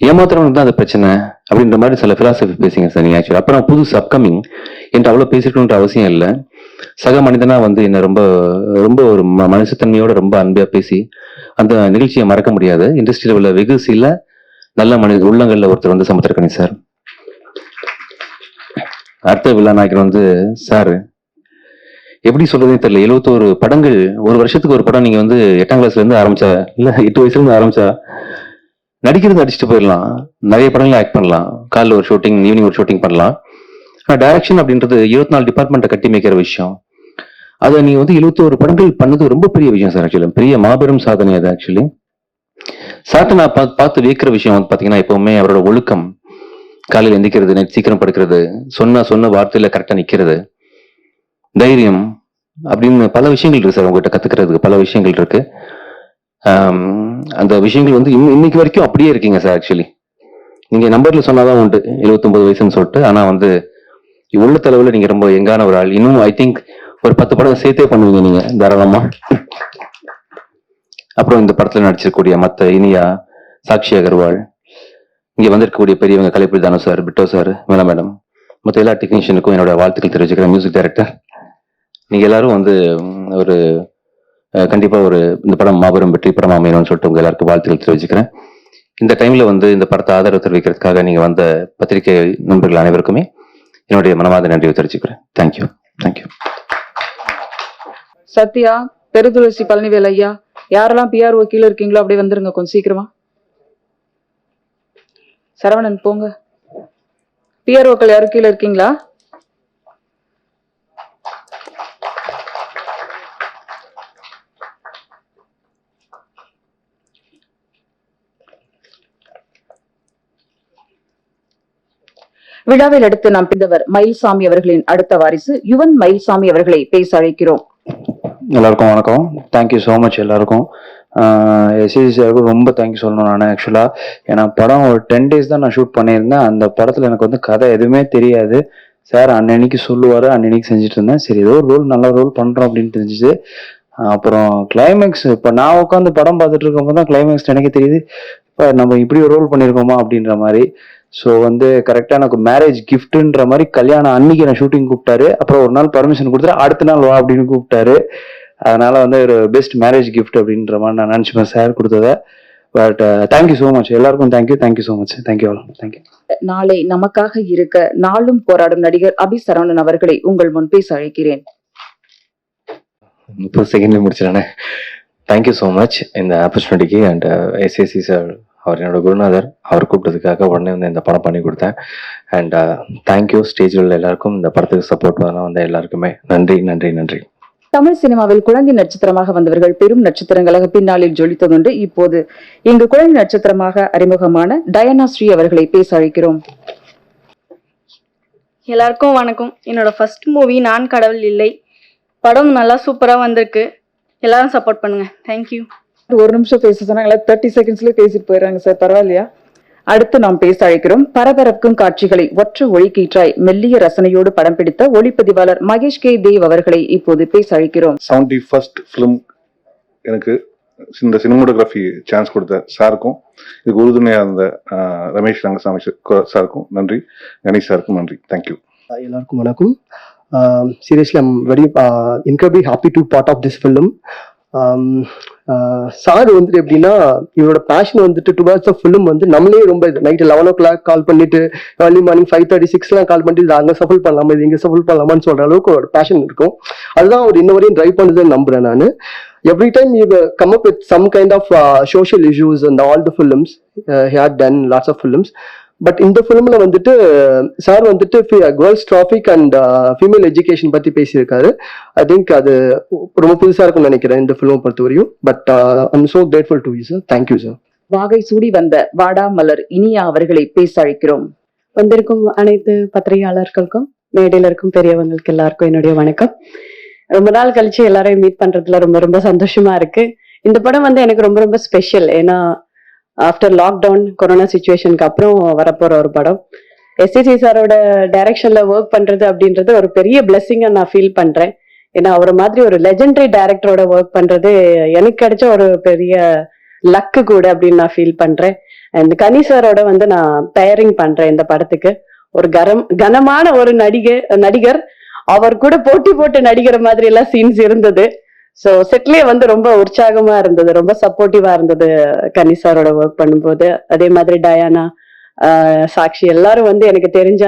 ஏமாத்துறவனுக்கு தான் அது பிரச்சனை அப்படின்ற மாதிரி சில பிலாசபி பேசிங்க சார் நீங்க. ஆக்சுவலி அப்புறம் புதுசு அப்கமிங் என்று அவ்வளவு பேசிக்கணுன்ற அவசியம் இல்லை. சக மனிதனா வந்து என்ன ரொம்ப ரொம்ப ஒரு மனுஷத்தன்மையோட ரொம்ப அன்பியா பேசி அந்த நிகழ்ச்சியை மறக்க முடியாது. இண்டஸ்ட்ரியில உள்ள வெகு சில நல்ல மனித உள்ளங்கள்ல ஒருத்தர் வந்து சமுத்திரகனி சார். அடுத்த விழா நாயகர் வந்து சார், எப்படி சொல்றதுன்னு தெரியல. 71 படங்கள், ஒரு வருஷத்துக்கு ஒரு படம். நீங்க வந்து 8ஆம் கிளாஸ்ல இருந்து ஆரம்பிச்சா, இல்ல 8 வயசுல இருந்து ஆரம்பிச்சா நடிக்கிறது அடிச்சுட்டு போயிடலாம், நிறைய படங்கள் ஆக்ட் பண்ணலாம், காலைல ஒரு ஷூட்டிங் ஈவினிங் ஒரு ஷூட்டிங் பண்ணலாம். ஆனா டைரக்ஷன் அப்படின்றது 24 டிபார்ட்மெண்ட்டை கட்டி மேய்க்கிற விஷயம். அதை நீங்க வந்து 71 படங்கள் பண்ணது ரொம்ப பெரிய விஷயம் சார். ஆக்சுவலி பெரிய மாபெரும் சாதனை அது. ஆக்சுவலி சார்ட்ட நான் பார்த்து வியக்கிற விஷயம் வந்து பாத்தீங்கன்னா, எப்பவுமே அவரோட ஒழுக்கம், காலையில் எந்திக்கிறது, நைட் சீக்கிரம் படுக்கிறது, சொன்ன வார்த்தையில கரெக்டா நிக்கிறது, தைரியம் அப்படின்னு பல விஷயங்கள் இருக்கு சார். உங்ககிட்ட கத்துக்கிறதுக்கு பல விஷயங்கள் இருக்கு. அந்த விஷயங்கள் வந்து இன்னைக்கு வரைக்கும் அப்படியே இருக்கீங்க சார். ஆக்சுவலி நீங்க நம்பர்ல சொன்னாதான் உண்டு 79 வயசுன்னு சொல்லிட்டு, ஆனா வந்து உள்ள தலைவுல நீங்க ரொம்ப எங்கான ஒரு ஆள். இன்னும் ஐ திங்க் ஒரு 10 படம் சேர்த்தே பண்ணுவீங்க நீங்க தாராளமா. அப்புறம் இந்த படத்துல நடிச்சிருக்கக்கூடிய மத்த இனியா, சாக்ஷி அகர்வால், இங்க வந்திருக்கக்கூடிய பெரியவங்க கலைப்புரி தானு சார், பிட்டோ சார், மேலா மேடம், மற்ற எல்லா டெக்னீஷியனுக்கும் என்னோட வாழ்த்துக்கள் தெரிவிச்சுக்கிறேன். மியூசிக் டைரக்டர் நீங்க எல்லாரும் வந்து ஒரு கண்டிப்பா ஒரு இந்த படம் மாபெரும் வெற்றி படம் அமையணும்னு சொல்லிட்டு உங்க எல்லாருக்கும் வாழ்த்துக்கள் தெரிவிச்சுக்கிறேன். இந்த டைம்ல வந்து இந்த படத்தை ஆதரவு தெரிவிக்கிறதுக்காக நீங்க வந்த பத்திரிகை நண்பர்கள் அனைவருக்குமே என்னுடைய மனமார்ந்த நன்றியை தெரிவிச்சுக்கிறேன். தேங்க்யூ. தேங்க்யூ. சத்யா, பெருதுளசி, பழனிவேல் ஐயா, யாரெல்லாம் பிஆர்ஓ கீழே இருக்கீங்களோ அப்படியே வந்துருங்க கொஞ்சம் சீக்கிரமா. சரவணன் போங்க. பிஆர்ஓக்கள் யாரும் கீழே இருக்கீங்களா? விழாவில் அடுத்து நாம் பிந்தவர் மயில்சாமி அவர்களின் அடுத்த வாரிசு யுவன் மயில்சாமி அவர்களை பேச அழைக்கிறோம். எல்லாருக்கும் வணக்கம். தேங்க்யூ ஸோ மச் எல்லாருக்கும். எஸ்ஏசி சாருக்கும் ரொம்ப தேங்க்யூ சொல்லணும் நான் ஆக்சுவலாக. ஏன்னா படம் ஒரு 10 days தான் நான் ஷூட் பண்ணியிருந்தேன். அந்த படத்தில் எனக்கு வந்து கதை எதுவுமே தெரியாது. சார் அன்னன்னைக்கு சொல்லுவார், அன்னன்னைக்கு செஞ்சுட்டு இருந்தேன். சரி ஏதோ ஒரு ரோல் நல்ல ரோல் பண்ணுறோம் அப்படின்னு தெரிஞ்சிச்சு. அப்புறம் கிளைமேக்ஸ் இப்போ நான் உட்காந்து படம் பார்த்துட்டு இருக்கும்போது தான் கிளைமேக்ஸ் எனக்கே தெரியுது, இப்போ நம்ம இப்படி ஒரு ரோல் பண்ணியிருக்கோமா அப்படின்ற மாதிரி. ஸோ வந்து கரெக்டாக எனக்கு மேரேஜ் கிஃப்ட்டுன்ற மாதிரி கல்யாணம் அன்னைக்கு நான் ஷூட்டிங் கூப்பிட்டாரு. அப்புறம் ஒரு நாள் பர்மிஷன் கொடுத்துட்டு அடுத்த நாள் வா அப்படின்னு கூப்பிட்டாரு. அதனால வந்து ஒரு பெஸ்ட் மேரேஜ் கிஃப்ட் அப்படின்ற மாதிரி நான் நினச்சிப்பேன் சார் கொடுத்ததை. பட் தேங்க்யூ ஸோ மச் எல்லாருக்கும். Thank you so much. Thank you all. Thank you. நாளை நமக்காக இருக்க நாளும் போராடும் நடிகர் அபி சரவணன் அவர்களை உங்கள் முன் பேச அழைக்கிறேன். 30 செகண்ட்ல முடிச்சிடறேன். தேங்க்யூ ஸோ மச் இந்த ஆப்பர்ச்சுனிட்டிக்கு. அண்ட் எஸ்ஏசி சார் அவர் என்னோட குருநாதர், அவர் கூப்பிட்டதுக்காக உடனே வந்து இந்த படம் பண்ணி கொடுத்தேன். அண்ட் தேங்க்யூ ஸ்டேஜில் உள்ள எல்லாருக்கும், இந்த படத்துக்கு சப்போர்ட் பண்ண வந்த எல்லாருக்குமே நன்றி நன்றி நன்றி. தமிழ் சினிமாவில் குழந்தை நட்சத்திரமாக வந்தவர்கள் பெரும் நட்சத்திரங்களாக பின்னாளில் ஜொலித்ததுண்டு. இப்போது இங்கு குழந்தை நட்சத்திரமாக அறிமுகமான டயானா ஸ்ரீ அவர்களை பேச அழைக்கிறோம். எல்லாருக்கும் வணக்கம். என்னோட ஃபர்ஸ்ட் மூவி நான் கடவுள் இல்லை. படம் நல்லா சூப்பராக வந்திருக்கு. எல்லாரும் சப்போர்ட் பண்ணுங்க. தேங்க்யூ. ஒரு நிமிஷம் பேச சொன்னாங்களா, 30 செகண்ட்ஸ்லேயே பேசிட்டு போயிடுறாங்க சார், பரவாயில்லையா? அடுத்து நாம் பேச அழைக்கிறோம் பரபரக்கும் காட்சிகளை ஒற்ற ஒளிக்கீற்றாய் மெல்லிய ரசனையோடு படம் பிடித்த ஒளிப்பதிவாளர் மகேஷ் கே தேவ் அவர்களை இப்போது பேச அழைக்கிறோம். 71st ஃபிலிம் எனக்கு இந்த சினிமோட்டோகிராஃபி சான்ஸ் கொடுத்த சாருக்கும், இதுக்கு உறுதுணையாக இருந்த ரமேஷ் ரங்கசாமி சாருக்கும் நன்றி, கணேஷ் சாருக்கும் நன்றி. தேங்க்யூ. எல்லாருக்கும் வணக்கம். Seriously, I'm very incredibly happy to part of this film. Sir வந்துட்டு எப்படின்னா இவரோட பேஷன் வந்துட்டு டுவர்ட்ஸ் ஃபிலிம் வந்து நம்மளே ரொம்ப நைட் 11 o'clock கால் பண்ணிட்டு ஏர்லி மார்னிங் 5:36 கால் பண்ணிட்டு அங்கே சஃபல் பண்ணலாமா, இது இங்கே சஃபல் பண்ணலாமான்னு சொல்ற அளவுக்கு ஒரு பேஷன் இருக்கும். அதுதான் அவர் இன்ன வரையும் ட்ரைவ் பண்ணுறதுன்னு நம்புறேன் நான். Every time he come up with some kind of social issues and all the films, he had done lots of films. But இந்த ஃபிலிம்ல வந்துட்டு சார் வந்துட்டு girls traffic and female education பத்தி பேசியிருக்காரு. ஐ திங்க் அது ரொம்ப புதுசா இருக்கும்னு நினைக்கிறேன் இந்த ஃபிலிமை பொறுத்தவரையும். But I'm so grateful to you sir. Thank you sir. வாகை சூடி வந்த வாடா மலர் இனியா அவர்களை பேச அழைக்கிறோம். வந்திருக்கும் அனைத்து பத்திரிகையாளர்களுக்கும் மேடையில் இருக்கும் பெரியவங்களுக்கு எல்லாருக்கும் என்னுடைய வணக்கம். ரொம்ப நாள் கழிச்சு எல்லாரையும் மீட் பண்றதுல ரொம்ப ரொம்ப சந்தோஷமா இருக்கு. இந்த படம் வந்து எனக்கு ரொம்ப ரொம்ப ஸ்பெஷல். ஏன்னா ஆஃப்டர் லாக்டவுன் கொரோனா சுச்சுவேஷனுக்கு அப்புறம் வரப்போற ஒரு படம். எஸ்ஏசி சாரோட டைரக்ஷன்ல ஒர்க் பண்றது அப்படின்றது ஒரு பெரிய பிளெஸிங்கா நான் ஃபீல் பண்றேன். ஏன்னா அவர் மாதிரி ஒரு லெஜெண்டரி டைரக்டரோட ஒர்க் பண்றது எனக்கு கிடைச்ச ஒரு பெரிய லக்கு கூட அப்படின்னு நான் ஃபீல் பண்றேன். அண்ட் கனி சாரோட வந்து நான் பெயரிங் பண்றேன் இந்த படத்துக்கு. ஒரு கனமான ஒரு நடிகர் அவர் கூட போட்டி போட்டு நடிக்கிற மாதிரி எல்லாம் சீன்ஸ் இருந்தது. ஸோ செட்லயே வந்து ரொம்ப உற்சாகமா இருந்தது, ரொம்ப சப்போர்ட்டிவா இருந்தது கனி சாரோட ஒர்க் பண்ணும்போது. அதே மாதிரி டயானா, சாக்ஷி எல்லாரும் வந்து எனக்கு தெரிஞ்ச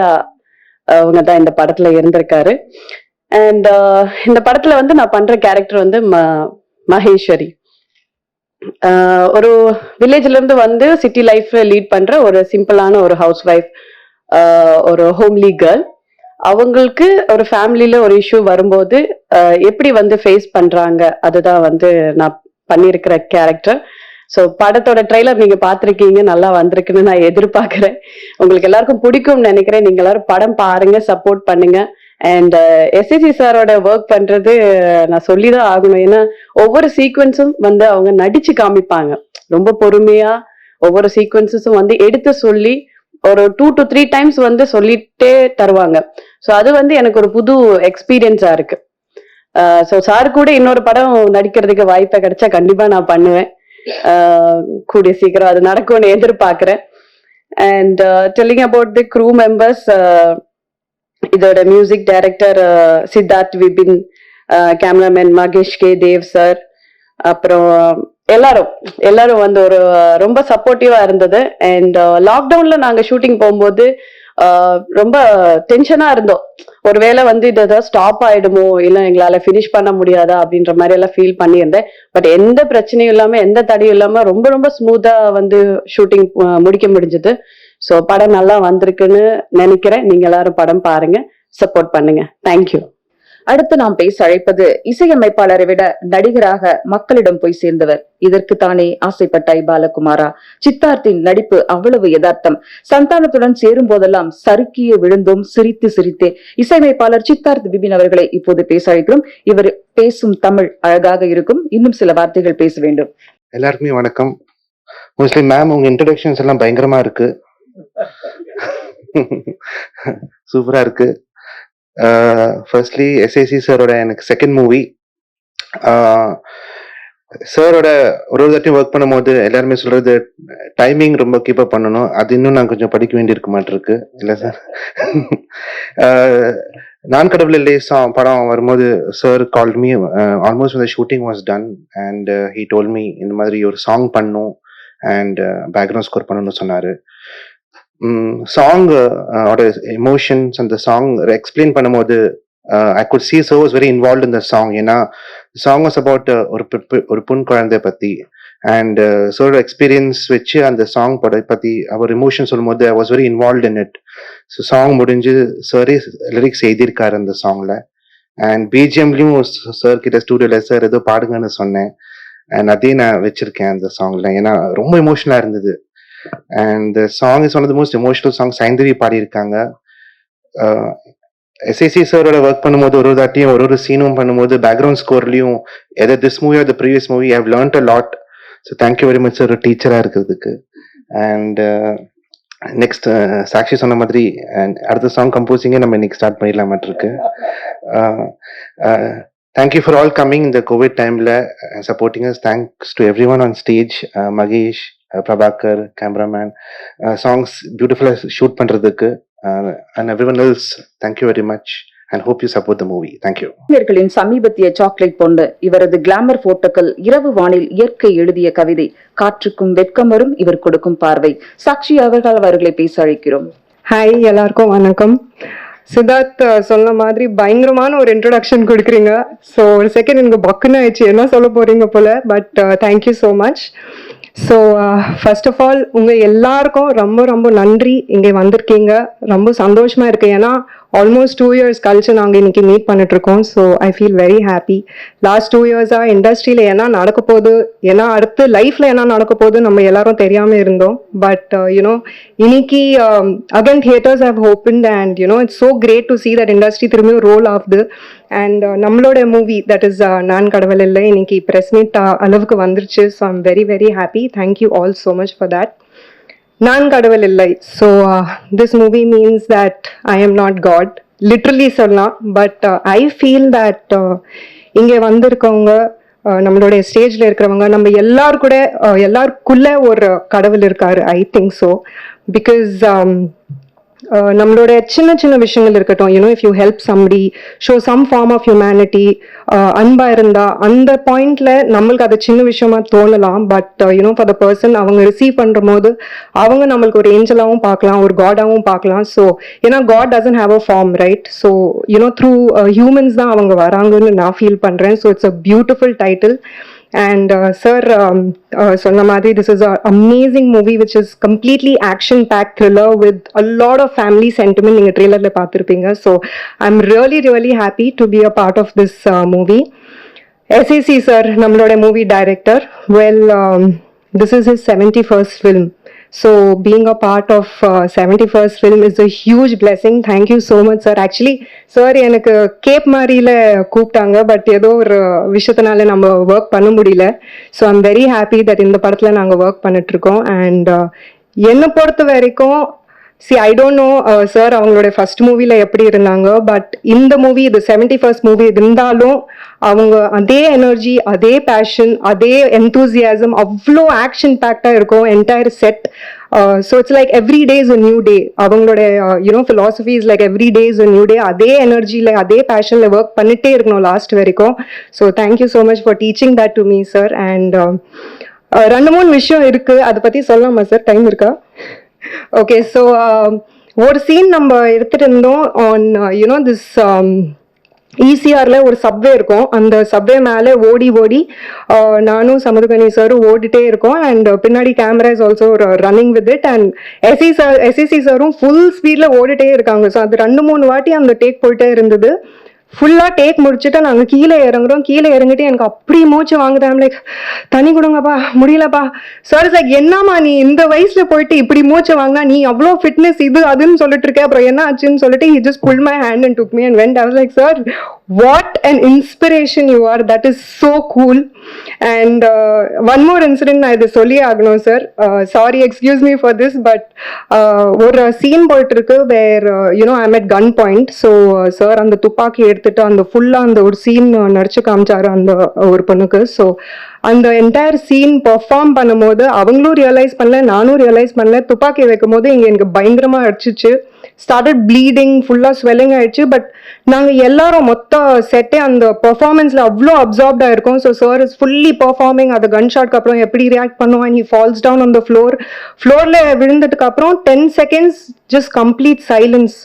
அவங்க தான் இந்த படத்துல இருந்திருக்காரு. அண்ட் இந்த படத்துல வந்து நான் பண்ற கேரக்டர் வந்து மகேஸ்வரி. ஒரு வில்லேஜ்ல இருந்து வந்து சிட்டி லைஃப்ல லீட் பண்ற ஒரு சிம்பிளான ஒரு ஹவுஸ் ஒய்ஃப், ஒரு ஹோம்லி கேர்ள். அவங்களுக்கு ஒரு ஃபேமிலியில ஒரு இஷ்யூ வரும்போது எப்படி வந்து ஃபேஸ் பண்றாங்க, அதுதான் வந்து நான் பண்ணியிருக்கிற கேரக்டர். ஸோ படத்தோட ட்ரெய்லர் நீங்க பார்த்துருக்கீங்க, நல்லா வந்திருக்குன்னு நான் எதிர்பார்க்கிறேன். உங்களுக்கு எல்லாருக்கும் பிடிக்கும்னு நினைக்கிறேன். நீங்க எல்லாரும் படம் பாருங்க, சப்போர்ட் பண்ணுங்க. அண்ட் எஸ்ஏசி சாரோட ஒர்க் பண்றது நான் சொல்லிதான் ஆகணும். ஏன்னா ஒவ்வொரு சீக்வன்ஸும் வந்து அவங்க நடிச்சு காமிப்பாங்க. ரொம்ப பொறுமையா ஒவ்வொரு சீக்வன்ஸஸும் வந்து எடுத்து சொல்லி ஒரு 2 to 3 times வந்து சொல்லிட்டே தருவாங்க. ஸோ அது வந்து எனக்கு ஒரு புது எக்ஸ்பீரியன்ஸா இருக்கு. ஸோ சார் கூட இன்னொரு படம் நடிக்கிறதுக்கு வாய்ப்பை கிடைச்சா கண்டிப்பா நான் பண்ணுவேன். கூடிய சீக்கிரம் அது நடக்கும்னு எதிர்பார்க்கிறேன். And telling about the crew members, இதோட music director Siddharth Vipin, cameraman Mahesh K Dev sir, அப்புறம் எல்லாரும் வந்து ஒரு ரொம்ப சப்போர்ட்டிவா இருந்தது. அண்ட் லாக்டவுன்ல நாங்க ஷூட்டிங் போகும்போது ரொம்ப டென்ஷனா இருந்தோம். ஒருவேளை வந்து இது ஏதாவது ஸ்டாப் ஆயிடுமோ, இல்லை எங்களால ஃபினிஷ் பண்ண முடியாதா அப்படின்ற மாதிரி எல்லாம் ஃபீல் பண்ணியிருந்தேன். பட் எந்த பிரச்சனையும் இல்லாம, எந்த தடையும் இல்லாம ரொம்ப ரொம்ப ஸ்மூத்தா வந்து ஷூட்டிங் முடிக்க முடிஞ்சது. ஸோ படம் நல்லா வந்திருக்குன்னு நினைக்கிறேன். நீங்க எல்லாரும் படம் பாருங்க, சப்போர்ட் பண்ணுங்க. தேங்க்யூ. அடுத்து நாம் பேச அழைப்பது இசையமைப்பாளரை விட நடிகராக மக்களிடம் போய் சேர்ந்தவர். இதற்கு தானே ஆசைப்பட்டாய் பாலகுமாரா? சித்தார்த்தின் நடிப்பு அவ்வளவு யதார்த்தம். சந்தானத்துடன் சேரும் போதெல்லாம் சறுக்கிய விழுந்தோம் சிரித்து சிரித்தே. இசையமைப்பாளர் சித்தார்த் விபின் அவர்களை இப்போது பேச அழைக்கிறோம். இவர் பேசும் தமிழ் அழகாக இருக்கும். இன்னும் சில வார்த்தைகள் பேச வேண்டும். எல்லாருக்குமே வணக்கம். மோஸ்ட்லி மேம் உங்க இன்ட்ரடக்ஷன்ஸ் எல்லாம் பயங்கரமா இருக்கு, சூப்பரா இருக்கு. ஃபர்ஸ்ட்லி எஸ்ஏசி சாரோட எனக்கு செகண்ட் மூவி. சாரோட ஒரு தாட்டியும் ஒர்க் பண்ணும்போது எல்லாருமே சொல்றது டைமிங் ரொம்ப கீப் அப் பண்ணணும். அது இன்னும் நான் கொஞ்சம் படிக்க வேண்டியிருக்க மாட்டிருக்கு இல்லை சார். நான் கடவுள் இல்லை படம் வரும்போது sir called me almost the shooting was done and he told me இந்த மாதிரி ஒரு சாங் பண்ணும் அண்ட் பேக்ரவுண்ட் ஸ்கோர் பண்ணணும்னு சொன்னாரு. சாங் எமோஷன்ஸ் அந்த சாங் எக்ஸ்பிளைன் பண்ணும்போது I could see Sir was very involved in the song. ஏன்னா சாங் வாஸ் அபவுட் ஒரு பொன் குழந்தை பத்தி அண்ட் சோட எக்ஸ்பீரியன்ஸ் வச்சு அந்த சாங் பத்தி அவர் இமோஷன் சொல்லும் போது I was very involve in it. So song முடிஞ்சு சாரே லிரிக்ஸ் எழுதியிருக்காரு அந்த சாங்ல அண்ட் பிஜிஎம்லயும் சார் கிட்ட ஸ்டூடியோல சார் ஏதோ பாடுங்கன்னு சொன்னேன் அண்ட் அதையும் நான் வச்சிருக்கேன் அந்த சாங்ல. ஏன்னா ரொம்ப எமோஷனலா இருந்தது and song is one of the most emotional song. Saindhavi பாடியிருக்காங்க. எஸ்ஏசி சாரோட ஒர்க் பண்ணும்போது ஒரு தாட்டியும் ஒரு சீனும் பண்ணும்போது பேக்ரவுண்ட் ஸ்கோர்லயும் either this movie or the previous movie I have learnt a lot. So thank you very much sir ஒரு டீச்சரா இருக்கிறதுக்கு. அண்ட் நெக்ஸ்ட் சாக்ஷி சொன்ன மாதிரி அடுத்த சாங் கம்போசிங்கே நம்ம இன்னைக்கு ஸ்டார்ட் பண்ணிடலாமாட்டு இருக்கு. தேங்க்யூ ஃபார் ஆல் கம்மிங் இந்த கோவிட் டைம்ல supporting us. Thanks to every one on stage, Mahesh, Prabhakar, cameraman, songs பியூட்டிஃபுல்லா ஷூட் பண்றதுக்கு and everyone else, thank you very much and hope you support the movie. Thank you. இவர்களின் சமீபத்திய chocolate பொண்ணு இவரது glamour போட்டோக்கள், இரவு வானில் இயற்கை எழுதிய கவிதை, காற்றுக்கும் வெட்கம் வரும் இவர் கொடுக்கும் பார்வை. சாக்ஷி அவர்களை பேச அழைக்கிறோம். ஹாய், எல்லாருக்கும் வணக்கம். சித்தார்த் சொன்ன மாதிரி பயங்கரமான ஒரு இன்ட்ரோடக்ஷன் கொடுக்குறீங்க. ஸோ ஒரு செகண்ட் எனக்கு பக்குன்னு ஆயிடுச்சு என்ன சொல்ல போறீங்க போல. But thank you so much. So first of all உங்கள் எல்லாருக்கும் ரொம்ப ரொம்ப நன்றி. இங்கே வந்திருக்கீங்க, ரொம்ப சந்தோஷமாக இருக்குது. ஏன்னா ஆல்மோஸ்ட் 2 years கழிச்சு நாங்கள் இன்னைக்கு மீட் பண்ணிட்டு இருக்கோம். So I feel very happy. Last 2 years-ஆக இண்டஸ்ட்ரியில் என்ன நடக்க போகுது, ஏன்னா அடுத்து லைஃப்பில் என்ன நடக்க போகுது நம்ம எல்லாரும் தெரியாமல் இருந்தோம். பட் யூனோ இன்னைக்கு again theatres have opened and you know it's so great to see that industry திரும்பியும் ரோல் ஆகுது. அண்ட் நம்மளோட movie that is Naan Kadavul Illai இன்னைக்கு ப்ரெஸ் மீட் அளவுக்கு வந்துருச்சு. So I'm very very happy. Thank you all so much for that. Naan Kadavul Illai. So this movie means that I am not God literally சொல்லலாம். But I feel that இங்கே வந்திருக்கவங்க, நம்மளுடைய ஸ்டேஜில் இருக்கிறவங்க, நம்ம எல்லாருக்குள்ள ஒரு கடவுள் இருக்காரு. I think so. பிகாஸ் நம்மளோட சின்ன சின்ன விஷயங்கள் இருக்கட்டும், you know if you help somebody, show some form of humanity, அன்பா இருந்தா அந்த பாயிண்ட்ல நம்மளுக்கு அது சின்ன விஷயமா தோணலாம். But you know for the person அவங்க ரிசீவ் பண்ற போது அவங்க நம்மளுக்கு ஒரு ஏஞ்சலாவும் பார்க்கலாம், ஒரு காடாவும் பார்க்கலாம். ஸோ ஏன்னா God doesn't have a form, right? So you know through humans தான் அவங்க வராங்கன்னு நான் ஃபீல் பண்றேன். So it's a beautiful title. And sir, சொன்ன மாதிரி this is an amazing movie which is completely action packed thriller with a lot of family sentiment. நீங்க ட்ரெய்லர்ல பார்த்திருப்பீங்க. So I'm really really happy to be a part of this movie. SAC sir, நம்மளோட movie director. Well, this is his 71st film. So being a part of 71st film is a huge blessing. Thank you so much sir. Actually sir எனக்கு gap மாதிரில கூப்பிட்டாங்க, but ஏதோ ஒரு விஷயத்தினால நம்ம work பண்ண முடியல. So I'm very happy that இந்த படத்தில் நாங்கள் ஒர்க் பண்ணிட்டு இருக்கோம். அண்ட் என்னை பொறுத்த வரைக்கும் I don't know சார் அவங்களோட ஃபர்ஸ்ட் மூவில எப்படி இருந்தாங்க, பட் இந்த மூவி இது 71st மூவி இருந்தாலும் அவங்க அதே எனர்ஜி, அதே பேஷன், அதே என்தூசியாசம், அவ்வளோ ஆக்ஷன் பேக்டா இருக்கும் entire set. So it's like every day is a new day. அவங்களோட you know philosophy is like every day is a new day. அதே எனர்ஜியில் அதே பேஷனில் ஒர்க் பண்ணிட்டே இருக்கணும் லாஸ்ட் வரைக்கும். So thank you so much for teaching that to me sir. And 2-3 விஷயம் இருக்கு, அதை பற்றி சொல்லலாமா சார்? டைம் இருக்கா? ஓகே. ஸோ ஒரு சீன் நம்ம எடுத்துட்டு இருந்தோம் ஆன் யூனோ திஸ் ஈசிஆர்ல ஒரு சப்வே இருக்கும். அந்த சப்வே மேலே ஓடி ஓடி நானும் சமுதுகனி சாரும் ஓடிட்டே இருக்கோம். அண்ட் பின்னாடி camera is also running with it. And SEC சாரும் ஃபுல் ஸ்பீட்ல ஓடிட்டே இருக்காங்க. ஸோ அது 2-3 வாட்டி அந்த டேக் போயிட்டே இருந்தது. ஃபுல்லாக டேக் முடிச்சுட்டு நாங்கள் கீழே இறங்குறோம். கீழே இறங்கிட்டு எனக்கு அப்படி மூச்சு வாங்குதேன். லைக் தண்ணி கொடுங்கப்பா, முடியலப்பா. சார் லைக் என்னம்மா நீ இந்த வயசுல போயிட்டு இப்படி மூச்சு வாங்கினா, நீ அவ்வளோ ஃபிட்னஸ் இது அதுன்னு சொல்லிட்டு இருக்க, அப்புறம் என்ன ஆச்சுன்னு சொல்லிட்டு he just pulled my hand and took me and went. I was like, sir, what an inspiration you are. That is so cool. And one more incident நான் இதை சொல்லி ஆகணும் sir. Sorry, excuse me for this, but ஒரு scene போயிட்டு இருக்கு where I'm at gun point. So sir அந்த துப்பாக்கி எடுத்துட்டு அந்த ஃபுல்லாக அந்த ஒரு சீன் நடிச்சு காமிச்சாரு அந்த ஒரு பொண்ணுக்கு. ஸோ அந்த என்டையர் சீன் பெர்ஃபார்ம் பண்ணும்போது அவங்களும் ரியலைஸ் பண்ணல, நானும் ரியலைஸ் பண்ணல. துப்பாக்கி வைக்கும் போது இங்கே எனக்கு பயங்கரமா அடிச்சிச்சு. ஸ்டார்டட் ப்ளீடிங், ஃபுல்லாக ஸ்வெல்லிங் ஆயிடுச்சு. பட் நாங்கள் எல்லாரும் மொத்த செட்டே அந்த பெர்ஃபார்மன்ஸில் அவ்வளோ அப்சார்ப்டாக இருக்கும். So sir is fully performing. அது கன் ஷாட்க்கு அப்புறம் எப்படி ரியாக்ட் பண்ணுவான், he falls down on the ஃப்ளோரில் விழுந்ததுக்கு அப்புறம் 10 seconds just complete silence.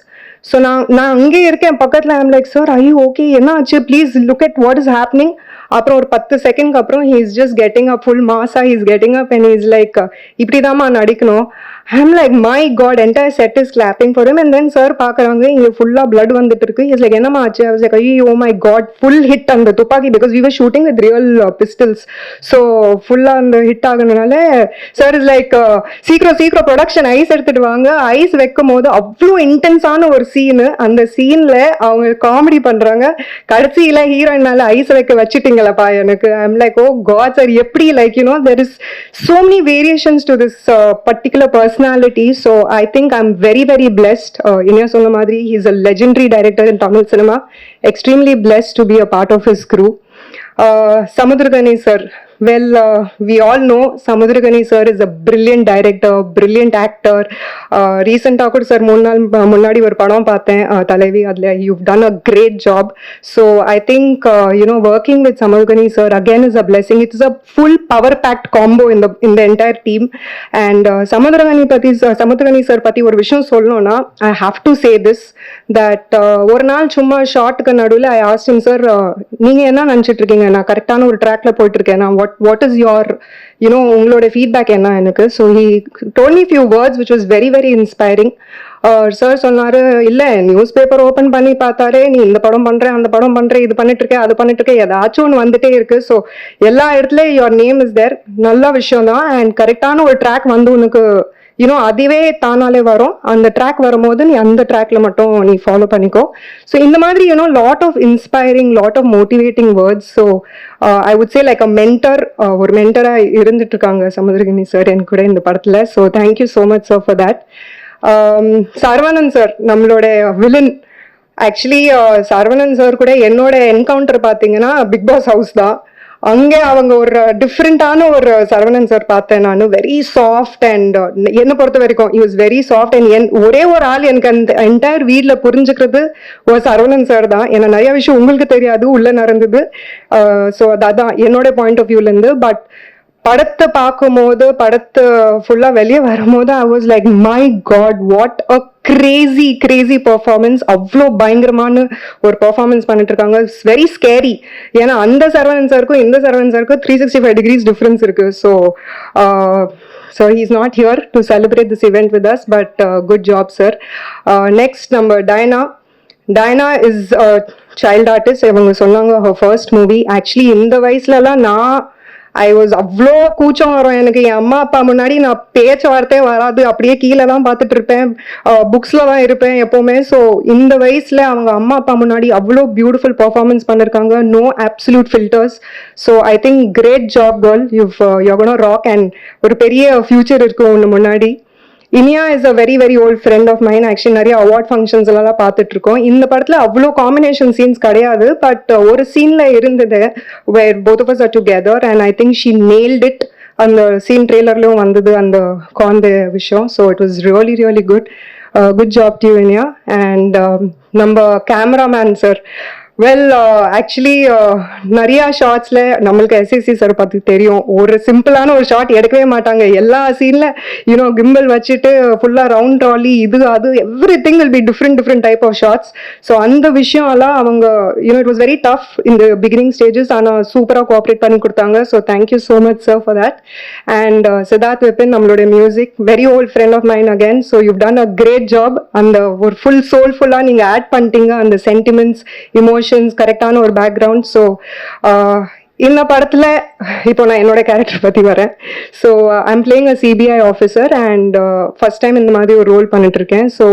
So நான் அங்கே இருக்கேன் பக்கத்தில். I'm like, sir I okay, என்ன ஆச்சு, please look at what is happening. அப்புறம் ஒரு 10 செகண்ட்க்கு அப்புறம் he is just getting up, full மாஸா he is getting up and is like இப்படிதாம்மா நடிக்கணும். I'm like my God, entire set is clapping for him. And then sir பார்க்குறாங்க, இங்கே ஃபுல்லாக பிளட் வந்துட்டு இருக்கு. இஸ் லைக் என்னம்மா ஆச்சு? ஐ வாஸ் லைக், ஐயோ மை காட், ஃபுல் ஹிட் அந்த துப்பாக்கி, because we were shooting with real pistols. So ஃபுல்லாக அந்த ஹிட் ஆகுனதுனால சார் இஸ் லைக், சீக்கிரம் ப்ரொடக்ஷன் ஐஸ் எடுத்துட்டு வாங்க. ஐஸ் வைக்கும் போது அவ்வளோ இன்டென்ஸான ஒரு சீனு. அந்த சீன்ல அவங்க காமெடி பண்றாங்க. கடைசியில ஹீரோயின் மேல ஐஸ் வைக்க வச்சுட்டீங்களப்பா எனக்கு. I'm like, oh god sir, எப்படி like there is so many variations to this particular personality. So I think I'm very very blessed. Inya sonna madri, he is a legendary director in Tamil cinema. Extremely blessed to be a part of his crew. Samudragani sir, well, we all know Samudragani sir is a brilliant director, brilliant actor. Recent கூட sir முன்னாடி ஒரு படம் பார்த்தேன், தலைவி. அதில் you've done a great job. So I think working with Samudragani sir again is a blessing. It is a full power packed combo in the entire team. And Samudragani sir பத்தி ஒரு விஷயம் சொல்லணும்னா, I have to say this, that ஒரு நாள் சும்மா ஷார்ட்டுக்கு நடுவில் I asked him, sir, நீங்க என்ன நினைச்சிட்டு இருக்கீங்க, நான் கரெக்டான ஒரு ட்ராக்ல போயிட்டு இருக்கேன், நான் what is your உங்களோட ஃபீட்பேக் என்ன எனக்கு? So he told me few words which was very very inspiring. Sir சொன்னாரு, இல்லை நியூஸ் பேப்பர் ஓப்பன் பண்ணி பார்த்தாரே, நீ இந்த படம் பண்ற அந்த படம் பண்ற, இது பண்ணிட்டு இருக்க அது பண்ணிட்டு இருக்க, ஏதாச்சும் ஒன்று வந்துட்டே இருக்கு. ஸோ எல்லா இடத்துலயும் யுவர் நேம் இஸ் தேர். நல்ல விஷயம் தான். அண்ட் கரெக்டான ஒரு ட்ராக் வந்து உனக்கு அதுவே தானாலே வரும். அந்த ட்ராக் வரும்போது நீ அந்த ட்ராக்ல மட்டும் நீ ஃபாலோ பண்ணிக்கோ. ஸோ இந்த மாதிரி lot of inspiring, lot of motivating words. So I would say like a mentor, ஒரு மென்டரா இருந்துட்டு இருக்காங்க சமுத்திரகனி சார் என் கூட இந்த படத்துல. So thank you so much sir for that. Saravanan sir, நம்மளோட வில்லன். ஆக்சுவலி சரவணன் சார் கூட என்னோட என்கவுண்டர் பார்த்தீங்கன்னா பிக் பாஸ் ஹவுஸ் தான். அங்கே அவங்க ஒரு டிஃப்ரெண்டான ஒரு சரவணன் சார் பார்த்தேன் நான். வெரி சாஃப்ட் அண்ட் என்னை பொறுத்த வரைக்கும் he was very soft. And ஒரே ஒரு ஆள் எனக்கு அந்த என்டையர் வீட்ல புரிஞ்சுக்கிறது ஒரு சரவணன் சார் தான். ஏன்னா நிறைய விஷயம் உங்களுக்கு தெரியாது உள்ள நடந்தது. ஸோ அதான் என்னோட பாயிண்ட் ஆஃப் வியூலேருந்து. பட் படத்தை பார்க்கும்போது, படத்தை ஃபுல்லா வெளியே வரும்போது I was like, my god, what a crazy performance. அவ்வளோ பயங்கரமான ஒரு பெர்ஃபார்மன்ஸ் பண்ணிட்டு இருக்காங்க. It's very scary. ஏன்னா அந்த சரவணன் சாருக்கும் இந்த சரவணன் சாருக்கும் 365 degrees டிஃபரன்ஸ் இருக்கு. So he's not here to celebrate this event with us, but good job sir. Next number Diana is a child artist. இவங்க சொன்னாங்க her first movie. Actually இந்த வயசுலலாம் அவ்வளோ கூச்சம் வரும் எனக்கு. என் அம்மா அப்பா முன்னாடி நான் பேச்சுவார்த்தையே வராது, அப்படியே கீழே தான் பார்த்துட்டு இருப்பேன், புக்ஸ்ல தான் இருப்பேன் எப்பவுமே. ஸோ இந்த வயசுல அவங்க அம்மா அப்பா முன்னாடி அவ்வளோ பியூட்டிஃபுல் பர்ஃபார்மன்ஸ் பண்ணிருக்காங்க. No absolute filters. So I think great job girl, you're gonna rock. And ஒரு பெரிய ஃபியூச்சர் இருக்கு ஒன்று முன்னாடி. Iniya is a very very old friend of mine. Actually நிறைய அவார்ட் ஃபங்க்ஷன்ஸ் எல்லாம் பார்த்துட்டு இருக்கோம். இந்த படத்துல அவ்வளோ காம்பினேஷன் சீன்ஸ் கிடையாது, பட் ஒரு சீன்ல இருந்தது where both of us are together and I think she nailed it. அந்த சீன் ட்ரெய்லர்லயும் வந்தது அந்த காந்த விஷயம். So it was really really good. Good job to you Iniya. And நம்ம கேமராமேன் சார், வெல் ஆக்சுவலி நிறைய ஷார்ட்ஸ்ல நம்மளுக்கு எஸ்எஸ்சி சார் பத்தி தெரியும். ஒரு சிம்பிளான ஒரு ஷார்ட் எடுக்கவே மாட்டாங்க. எல்லா சீன்ல கிம்பிள் வச்சுட்டு ஃபுல்லா ரவுண்ட் ட்ராலி, இது அது, everything will be different type of shots. So அந்த விஷயம் எல்லாம் அவங்க இட் வாஸ் வெரி டஃப் இந்த பிகினிங் ஸ்டேஜஸ். ஆனால் சூப்பராக கோஆப்ரேட் பண்ணி கொடுத்தாங்க. So thank you so much sir for that. And Siddharth Vipin, நம்மளுடைய music, very old friend of mine again. So you done a great job. அந்த ஒரு ஃபுல் சோல்ஃபுல்லாக நீங்கள் ஆட் பண்ணிட்டீங்க அந்த சென்டிமெண்ட்ஸ், இமோஷன், எமோஷன்ஸ், கரெக்டான ஒரு பேக்ரவுண்ட். ஸோ இந்த படத்தில் இப்போ நான் என்னோட கேரக்டர் பற்றி வரேன். So I'm playing a CBI officer and first time இந்த மாதிரி ஒரு ரோல் பண்ணிட்டுருக்கேன். ஸோ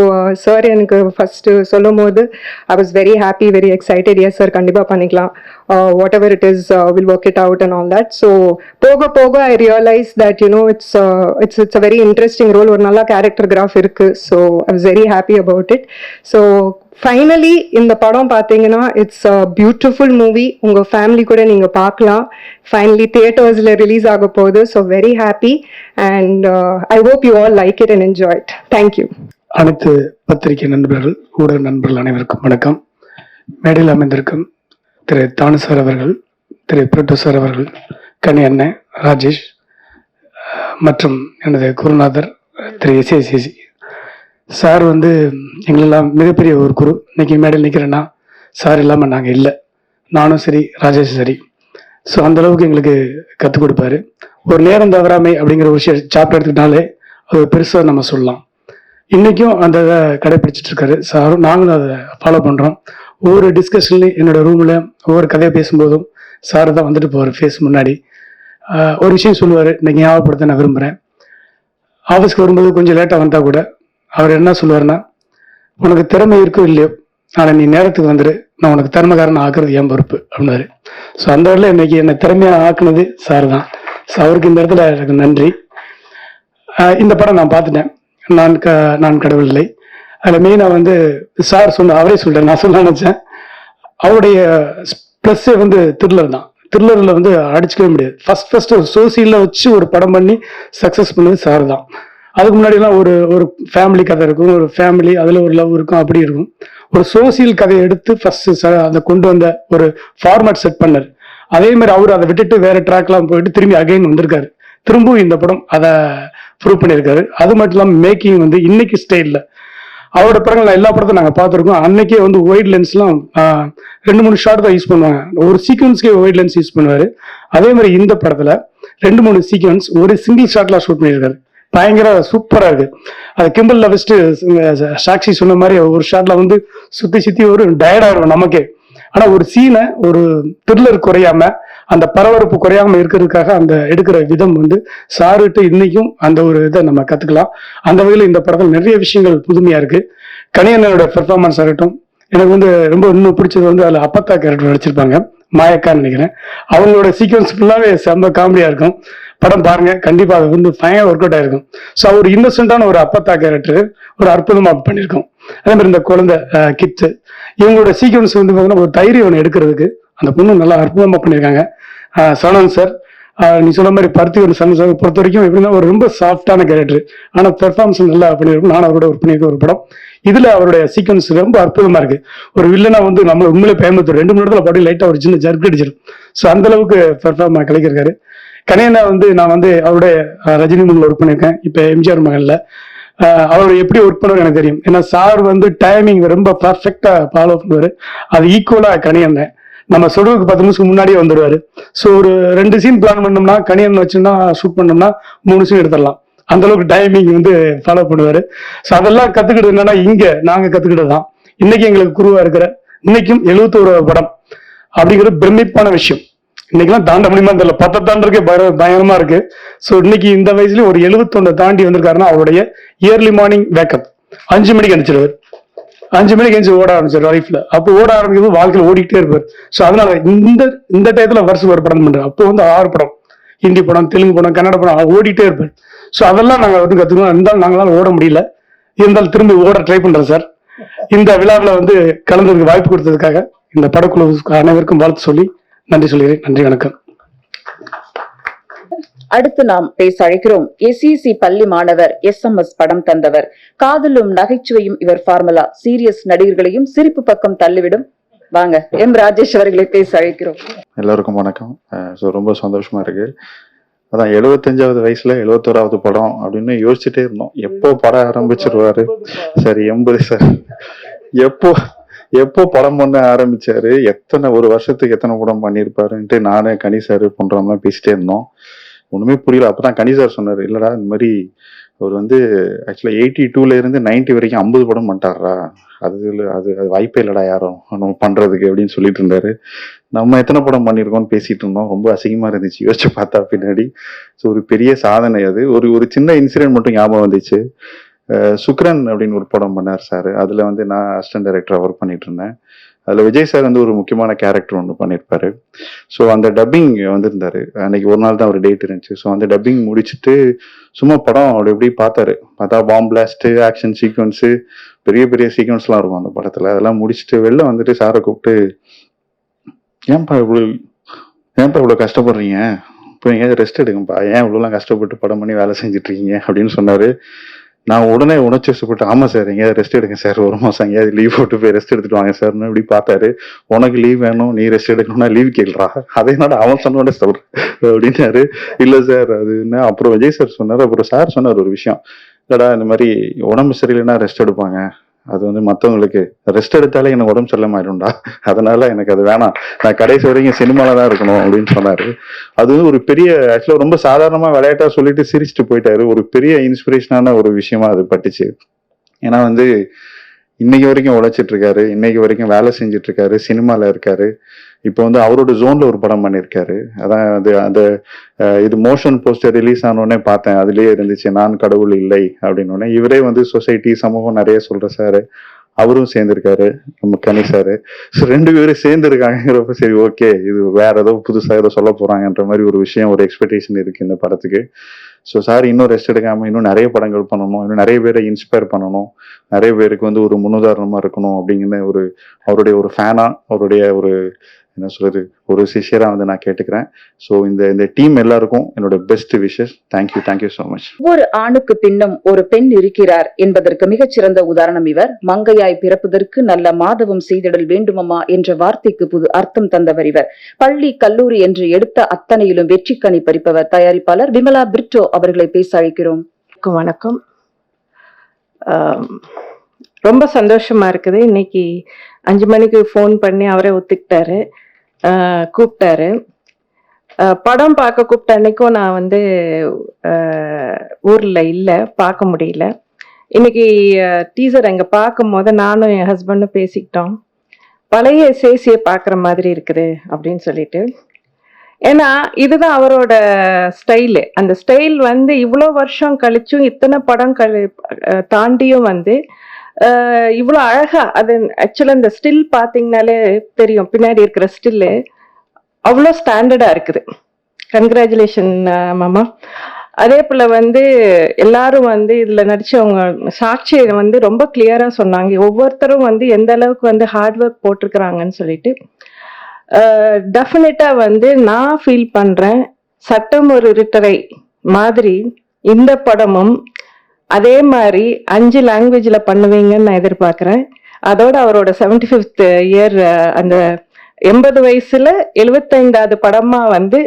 சார் எனக்கு ஃபஸ்ட்டு சொல்லும் போது I was very happy, very excited. Yes sir, கண்டிப்பாக பண்ணிக்கலாம், whatever it is, will work it out and all that. So போக போக I realise that it's a very interesting role. ஒரு நல்ல character graph இருக்குது. So I was very happy about it. So finally இந்த படம் பார்த்தீங்கன்னா it's a beautiful movie. உங்கள் family கூட நீங்கள் பார்க்கலாம். ஃபைனலி தியேட்டர்ஸில் ரிலீஸ் ஆக போகுது. So very happy and I hope you all like it and enjoy it. Thank you. அனைத்து பத்திரிகை நண்பர்கள், ஊடக நண்பர்கள் அனைவருக்கும் வணக்கம். மேடையில் அமைந்திருக்கும் திரு தானு சார் அவர்கள், திரு பிரட்டு சார் அவர்கள், கனி அண்ணன், ராஜேஷ் மற்றும் எனது குருநாதர் திரு எஸ்ஏசிசி சார் வந்து எங்களெல்லாம் மிகப்பெரிய ஒரு குரு. இன்னைக்கு மேடையில் நிற்கிறேன்னா சார் இல்லாமல் நாங்கள் இல்லை, நானும் சரி ராஜேஷ் சரி. ஸோ அந்தளவுக்கு எங்களுக்கு கற்றுக் கொடுப்பாரு. ஒரு நேரம் தவறாமை அப்படிங்கிற ஒரு விஷயம் சாப்பிட்டு எடுத்துக்கிட்டாலே அது பெருசாக நம்ம சொல்லலாம். இன்றைக்கும் அந்த இதை கடைப்பிடிச்சிட்டு இருக்காரு சாரும், நாங்களும் அதை ஃபாலோ பண்ணுறோம். ஒவ்வொரு டிஸ்கஷன்லையும் என்னோடய ரூமில் ஒவ்வொரு கதையை பேசும்போதும் சார் தான் வந்துட்டு போவார் ஃபேஸ் முன்னாடி. ஒரு விஷயம் சொல்லுவார், இன்னைக்கு ஞாபகப்படுத்த நான் விரும்புகிறேன். ஆஃபீஸ்க்கு வரும்போது கொஞ்சம் லேட்டாக வந்தால் கூட அவர் என்ன சொல்லுவார்னா, உனக்கு திறமை இருக்கோ இல்லையோ, ஆனால் நீ நேரத்துக்கு வந்துடு, நான் உனக்கு திறமைக்காரன் ஆக்குறது என் பொறுப்பு அப்படின்னாரு. ஸோ அந்த வரையில் இன்னைக்கு என்னை திறமையாக ஆக்குனது சார் தான். ஸோ அவருக்கு இந்த இடத்துல எனக்கு நன்றி. இந்த படம் நான் பார்த்துட்டேன், நான் கடவுள் இல்லை. அதில் மெயினாக வந்து சார் அவரே சொல்லிட்டார், நான் சொல்ல நினச்சேன். அவருடைய ப்ளஸ்ஸே வந்து த்ரில்லர் தான். த்ரில்லரில் வந்து அடிச்சுக்கவே முடியாது. ஃபர்ஸ்ட் ஒரு சோசியலில் வச்சு ஒரு படம் பண்ணி சக்ஸஸ் பண்ணது சார் தான். அதுக்கு முன்னாடிலாம் ஒரு ஃபேமிலி கதை இருக்கும், ஒரு ஃபேமிலி அதில் ஒரு லவ் இருக்கும், அப்படி இருக்கும். ஒரு சோசியல் கதையை எடுத்து ஃபர்ஸ்ட் அதை கொண்டு வந்த ஒரு ஃபார்மேட் செட் பண்ணார். அதே மாதிரி அவர் அதை விட்டுட்டு வேற ட்ராக்லாம் போயிட்டு திரும்பி அகைன் வந்திருக்காரு. திரும்பவும் இந்த படம் அதை ப்ரூவ் பண்ணியிருக்காரு. அது மட்டும் இல்லாமல் மேக்கிங் வந்து இன்னைக்கு ஸ்டைலில் அவரோட படங்கள் எல்லா படத்தையும் நாங்கள் பார்த்துருக்கோம். அன்னைக்கே வந்து ஒயிட் லென்ஸ்லாம் 2-3 ஷாட் தான் யூஸ் பண்ணுவாங்க. ஒரு சீக்வன்ஸ்க்கே ஒயிட் லென்ஸ் யூஸ் பண்ணுவார். அதே மாதிரி இந்த படத்தில் 2-3 சீக்வன்ஸ் ஒரு சிங்கிள் ஷாட்லாம் ஷூட் பண்ணியிருக்காரு. பயங்கர சூப்பரா இருக்கு. அது கிம்பல்ல ஃபர்ஸ்ட் சாக்ஷி சொன்ன மாதிரி ஒரு ஷாட்ல வந்து சுத்தி ஒரு டயர்ட் ஆயிடும் நமக்கே. ஆனா ஒரு சீனை ஒரு த்ரில்லர் குறையாம, அந்த பரபரப்பு குறையாம இருக்கிறதுக்காக அந்த எடுக்கிற விதம் வந்து சாருட்டு இன்னைக்கும் அந்த ஒரு இதை நம்ம கத்துக்கலாம். அந்த வகையில் இந்த படத்தில் நிறைய விஷயங்கள் புதுமையா இருக்கு. கனியண்ணனோட பெர்ஃபார்மன்ஸ் ஆகட்டும், எனக்கு வந்து ரொம்ப இன்னும் பிடிச்சது வந்து அதில் அப்பத்தா கேரக்டர் நடிச்சிருப்பாங்க, மாயக்கான்னு நினைக்கிறேன். அவங்களோட சீக்வன்ஸ் ஃபுல்லாவே செம்ம காமெடியா இருக்கும். படம் பாருங்க, கண்டிப்பா அது வந்து ஃபைன் ஒர்க் அவுட் ஆயிருக்கும். ஸோ ஒரு இன்னசென்டான ஒரு அப்பத்தா கேரக்டர் ஒரு அற்புதமா பண்ணியிருக்கோம். அதே மாதிரி இந்த குழந்தை கிட்ஸ், இவங்களோட சீக்வன்ஸ் வந்து பார்த்தீங்கன்னா ஒரு தைரியம் ஒன்று எடுக்கிறதுக்கு அந்த பொண்ணு நல்லா அற்புதமா பண்ணியிருக்காங்க. சனன் சார், நீ சொன்ன மாதிரி பருத்திவன் சனன் சார் பொறுத்த வரைக்கும் எப்படின்னா ஒரு ரொம்ப சாஃப்டான கேரக்டர், ஆனால் பெர்ஃபார்மன்ஸ் நல்லா பண்ணியிருக்கும். நான் அவரோட ஒர்க் பண்ணியிருக்க ஒரு படம். இதுல அவருடைய சீக்வன்ஸ் ரொம்ப அற்புதமா இருக்கு. ஒரு வில்லனா வந்து நம்மள உண்மையிலே பயமுறுத்தும். 2 மணி நேரத்துல பாடி லைட்டா ஒரு சின்ன ஜர்க் அடிச்சிடும். ஸோ அந்த அளவுக்கு பெர்ஃபார்ம் கிடைக்கிறாரு. கனியண்ணா வந்து நான் வந்து அவருடைய ரஜினி மகன்ல ஒர்க் பண்ணியிருக்கேன், இப்போ எம்ஜிஆர் மகன்ல. அவர் எப்படி ஒர்க் பண்ணுவார் எனக்கு தெரியும். ஏன்னா சார் வந்து டைமிங் ரொம்ப பர்ஃபெக்டா ஃபாலோ பண்ணுவாரு. அது ஈக்குவலா கனியண்ணன் நம்ம சொல்றதுக்கு 10 நிமிஷம் முன்னாடியே வந்துடுவாரு. ஸோ ஒரு 2 சீன் பிளான் பண்ணோம்னா கனியண்ணன் வச்சுன்னா ஷூட் பண்ணோம்னா 3 சீன் எடுத்துடலாம். அந்த அளவுக்கு டைமிங் வந்து ஃபாலோ பண்ணுவாரு. ஸோ அதெல்லாம் கத்துக்கிட்டு என்னன்னா இங்க நாங்க கத்துக்கிட்டது தான். இன்னைக்கு எங்களுக்கு குருவா இருக்கிற இன்னைக்கும் 71 படம் அப்படிங்கிறது பிரமிப்பான விஷயம். இன்னைக்கெல்லாம் தாண்ட முடியுமா தெரியல, 10 தாண்டதுக்கே பயங்கரமா இருக்கு. ஸோ இன்னைக்கு இந்த வயசுலயும் ஒரு 71 தாண்டி வந்திருக்காருன்னா அவருடைய இயர்லி மார்னிங் வேக்கப் 5 மணிக்கு அனுப்பிச்சிருவார். 5 மணிக்கு எழுந்து ஓட ஆரம்பிச்சார் லைஃப்ல. அப்போ ஓட ஆரம்பிக்கிறது வாழ்க்கையில் ஓடிக்கிட்டே இருப்பார். ஸோ அதனால இந்த டயத்துல வருஷம் ஒரு படம் பண்றாரு. அப்போ வந்து 6 படம், ஹிந்தி படம், தெலுங்கு படம், கன்னட படம் ஓடிட்டே இருப்பார். ஸோ அதெல்லாம் நாங்கள் வந்து கற்றுக்கணும். இருந்தாலும் நாங்களால ஓட முடியல, இருந்தாலும் திரும்பி ஓட ட்ரை பண்றோம் சார். இந்த விழாவில் வந்து கலந்ததுக்கு வாய்ப்பு கொடுத்ததுக்காக இந்த படக்குழு அனைவருக்கும் வாழ்த்து சொல்லி நன்றி சொல்கிறேன். நன்றி, வணக்கம். அடுத்து நாம் பேச அழைக்கிறோம் எஸ்இசி பள்ளி மாணவர் SMS படம் தந்தவர். காதலும் நகைச்சுவையும் இவர் ஃபார்முலா. சீரியஸ் நடிகர்களையும் சிரிப்பு பக்கம் தள்ளிவிடும். வாங்க எம் ராஜேஷ் அவர்களை பேச அழைக்கிறோம். எல்லாருக்கும் வணக்கம். ஸோ ரொம்ப சந்தோஷமா இருக்கு. அதான் 75வது வயசுல 71வது படம் அப்படின்னு யோசிச்சுட்டே இருந்தோம். எப்போ படம் ஆரம்பிச்சிருவாரு சார், 80 சார் எப்போ படம் பண்ண ஆரம்பிச்சாரு, ஒரு வருஷத்துக்கு எத்தனை படம் பண்ணியிருப்பாருன்ட்டு நானே கனி சார் போன்றவங்களாம் பேசிட்டே இருந்தோம். ஒண்ணுமே புரியல. அப்பதான் கனி சார் சொன்னாரு, இல்லடா இந்த மாதிரி அவர் வந்து ஆக்சுவலாக 82ல இருந்து 90 வரைக்கும் 50 படம் பண்ணிட்டாரா, அது வாய்ப்பே இல்லடா யாரும் நம்ம பண்றதுக்கு அப்படின்னு சொல்லிட்டு இருந்தாரு. நம்ம எத்தனை படம் பண்ணியிருக்கோம்னு பேசிட்டு இருந்தோம். ரொம்ப அசிங்கமா இருந்துச்சு யோசிச்சு பார்த்தா பின்னாடி. ஸோ ஒரு பெரிய சாதனை அது. ஒரு சின்ன இன்சிடென்ட் மட்டும் ஞாபகம் வந்துச்சு. சுக்ரன் அப்படின்னு ஒரு படம் பண்ணார் சார். அதுல வந்து நான் அசிஸ்டன்ட் டைரக்டரா ஒர்க் பண்ணிட்டு இருந்தேன். அதுல விஜய் சார் வந்து ஒரு முக்கியமான கேரக்டர் ஒன்று பண்ணியிருப்பாரு. ஸோ அந்த டப்பிங் வந்திருந்தாரு. அன்னைக்கு ஒரு நாள் தான் ஒரு டேட் இருந்துச்சு. ஸோ அந்த டப்பிங் முடிச்சுட்டு சும்மா படம் அப்படி எப்படி பார்த்தாரு. பார்த்தா பாம் பிளாஸ்ட், ஆக்ஷன் சீக்வன்ஸு, பெரிய பெரிய சீக்வன்ஸ்லாம் இருக்கும் அந்த படத்துல. அதெல்லாம் முடிச்சுட்டு வெளில வந்துட்டு சாரை கூப்பிட்டு, ஏன்பா இவ்வளோ கஷ்டப்படுறீங்க, இப்போ எங்கேயாவது ரெஸ்ட் எடுங்கப்பா, ஏன் இவ்வளோலாம் கஷ்டப்பட்டு படம் பண்ணி வேலை செஞ்சுட்டு இருக்கீங்க அப்படின்னு சொன்னாரு. நான் உடனே உணர்ச்சிப்பட்டு, ஆமா சார் எங்கேயாவது ரெஸ்ட் எடுங்க சார், ஒரு மாசம் எங்கேயாவது லீவ் போட்டு போய் ரெஸ்ட் எடுத்துட்டு வாங்க சார்னு இப்படி பார்த்தாரு. உனக்கு லீவ் வேணும், நீ ரெஸ்ட் எடுக்கணும்னா லீவ் கேட்கறா, அதே என்னடா அவன் சொன்னோட சொல்றேன் அப்படின்னாரு. இல்ல சார் அது என்ன. அப்புறம் விஜய் சார் சொன்னாரு. அப்புறம் சார் சொன்னார் ஒரு விஷயம், இல்லடா இந்த மாதிரி உடம்பு சரியில்லைன்னா ரெஸ்ட் எடுப்பாங்க, அது வந்து மற்றவங்களுக்கு ரெஸ்ட் எடுத்தாலே எனக்கு உடம்பு சரியில்லாமாயிடும்டா, அதனால எனக்கு அது வேணாம், நான் கடைசி வரைக்கும் சினிமால தான் இருக்கணும் அப்படின்னு சொன்னாரு. அது வந்து ஒரு பெரிய ஆக்சுவலா ரொம்ப சாதாரணமா விளையாட்டா சொல்லிட்டு சிரிச்சுட்டு போயிட்டாரு. ஒரு பெரிய இன்ஸ்பிரேஷனான ஒரு விஷயமா அது பட்டுச்சு. ஏன்னா வந்து இன்னைக்கு வரைக்கும் உழைச்சிட்டு இருக்காரு, இன்னைக்கு வரைக்கும் வேலை செஞ்சுட்டு இருக்காரு, சினிமால இருக்காரு. இப்போ வந்து அவரோட ஜோன்ல ஒரு படம் பண்ணியிருக்காரு. அதான் அது அந்த இது மோஷன் போஸ்டர் ரிலீஸ் ஆனோடனே பார்த்தேன், அதுலயே இருந்துச்சு நான் கடவுள் இல்லை அப்படின்னு. இவரே வந்து சொசைட்டி சமூகம் நிறைய சொல்ற சாரு, அவரும் சேர்ந்திருக்காரு நம்ம கனி சாரு. ஸோ 2 பேரும் சேர்ந்துருக்காங்கிறப்ப சரி ஓகே, இது வேற ஏதோ புதுசா ஏதோ சொல்ல போறாங்கன்ற மாதிரி ஒரு விஷயம், ஒரு எக்ஸ்பெக்டேஷன் இருக்கு இந்த படத்துக்கு. ஸோ சார் இன்னும் ரெஸ்ட் எடுக்காம இன்னும் நிறைய படங்கள் பண்ணணும், இன்னும் நிறைய பேரை இன்ஸ்பயர் பண்ணணும், நிறைய பேருக்கு வந்து ஒரு முன்னுதாரணமா இருக்கணும் அப்படிங்கிற ஒரு அவருடைய ஒரு ஃபேனா, அவருடைய ஒரு என்ன சொல்றது, ஒரு சிஷியரா வந்து நான் கேட்டுக்கிறேன். ஸோ இந்த டீம் எல்லாருக்கும் என்னோட best wishes. Thank you so much. ஒவ்வொரு ஆணுக்கு பின்னும் ஒரு பெண் இருக்கிறார் என்பதற்கு மிகச்சிறந்த உதாரணம் இவர். மங்கையாய் பிறப்பதற்கு நல்ல மாதவம் செய்திடல் வேண்டுமம்மா என்ற வார்த்தைக்கு புது அர்த்தம் தந்தவர் இவர். பள்ளி கல்லூரி என்று எடுத்த அத்தனையிலும் வெற்றி கனி பறிப்பவர் தயாரிப்பாளர் விமலா பிரிட்டோ அவர்களை பேச அழைக்கிறோம். வணக்கம். ரொம்ப சந்தோஷமா இருக்குது. இன்னைக்கு 5 மணிக்கு ஃபோன் பண்ணி அவரே ஒத்துக்கிட்டாரு, கூப்பிட்டாரு. படம் பார்க்க கூப்பிட்ட அன்னைக்கும் நான் வந்து ஊர்ல இல்லை, பார்க்க முடியல. இன்னைக்கு டீசர் அங்கே பார்க்கும் போது நானும் என் ஹஸ்பண்டும் பேசிக்கிட்டோம், பழைய சேசியை பார்க்குற மாதிரி இருக்குது அப்படின்னு சொல்லிட்டு. ஏன்னா இதுதான் அவரோட ஸ்டைலு. அந்த ஸ்டைல் வந்து இவ்வளோ வருஷம் கழிச்சும் இத்தனை படம் தாண்டியும் வந்து இவ்வளோ அழகா, அது ஆக்சுவலாக இந்த ஸ்டில் பார்த்தீங்கனாலே தெரியும், பின்னாடி இருக்கிற ஸ்டில்லு அவ்வளோ ஸ்டாண்டர்டாக இருக்குது. கங்க்ராச்சுலேஷன் மாமா. அதே போல் வந்து எல்லாரும் வந்து இதில் நடிச்சவங்க சாட்சியை வந்து ரொம்ப கிளியராக சொன்னாங்க. ஒவ்வொருத்தரும் வந்து எந்த அளவுக்கு வந்து ஹார்ட் ஒர்க் போட்டிருக்கிறாங்கன்னு சொல்லிட்டு. டெஃபினட்டாக வந்து நான் ஃபீல் பண்ணுறேன், சட்டம் ஒரு இருட்டறை மாதிரி இந்த படமும் அதே மாதிரி 5 லாங்குவேஜில் பண்ணுவீங்கன்னு நான் எதிர்பார்க்குறேன். அதோட அவரோட 75th இயர், அந்த 80 வயசுல 75வது படமா வந்து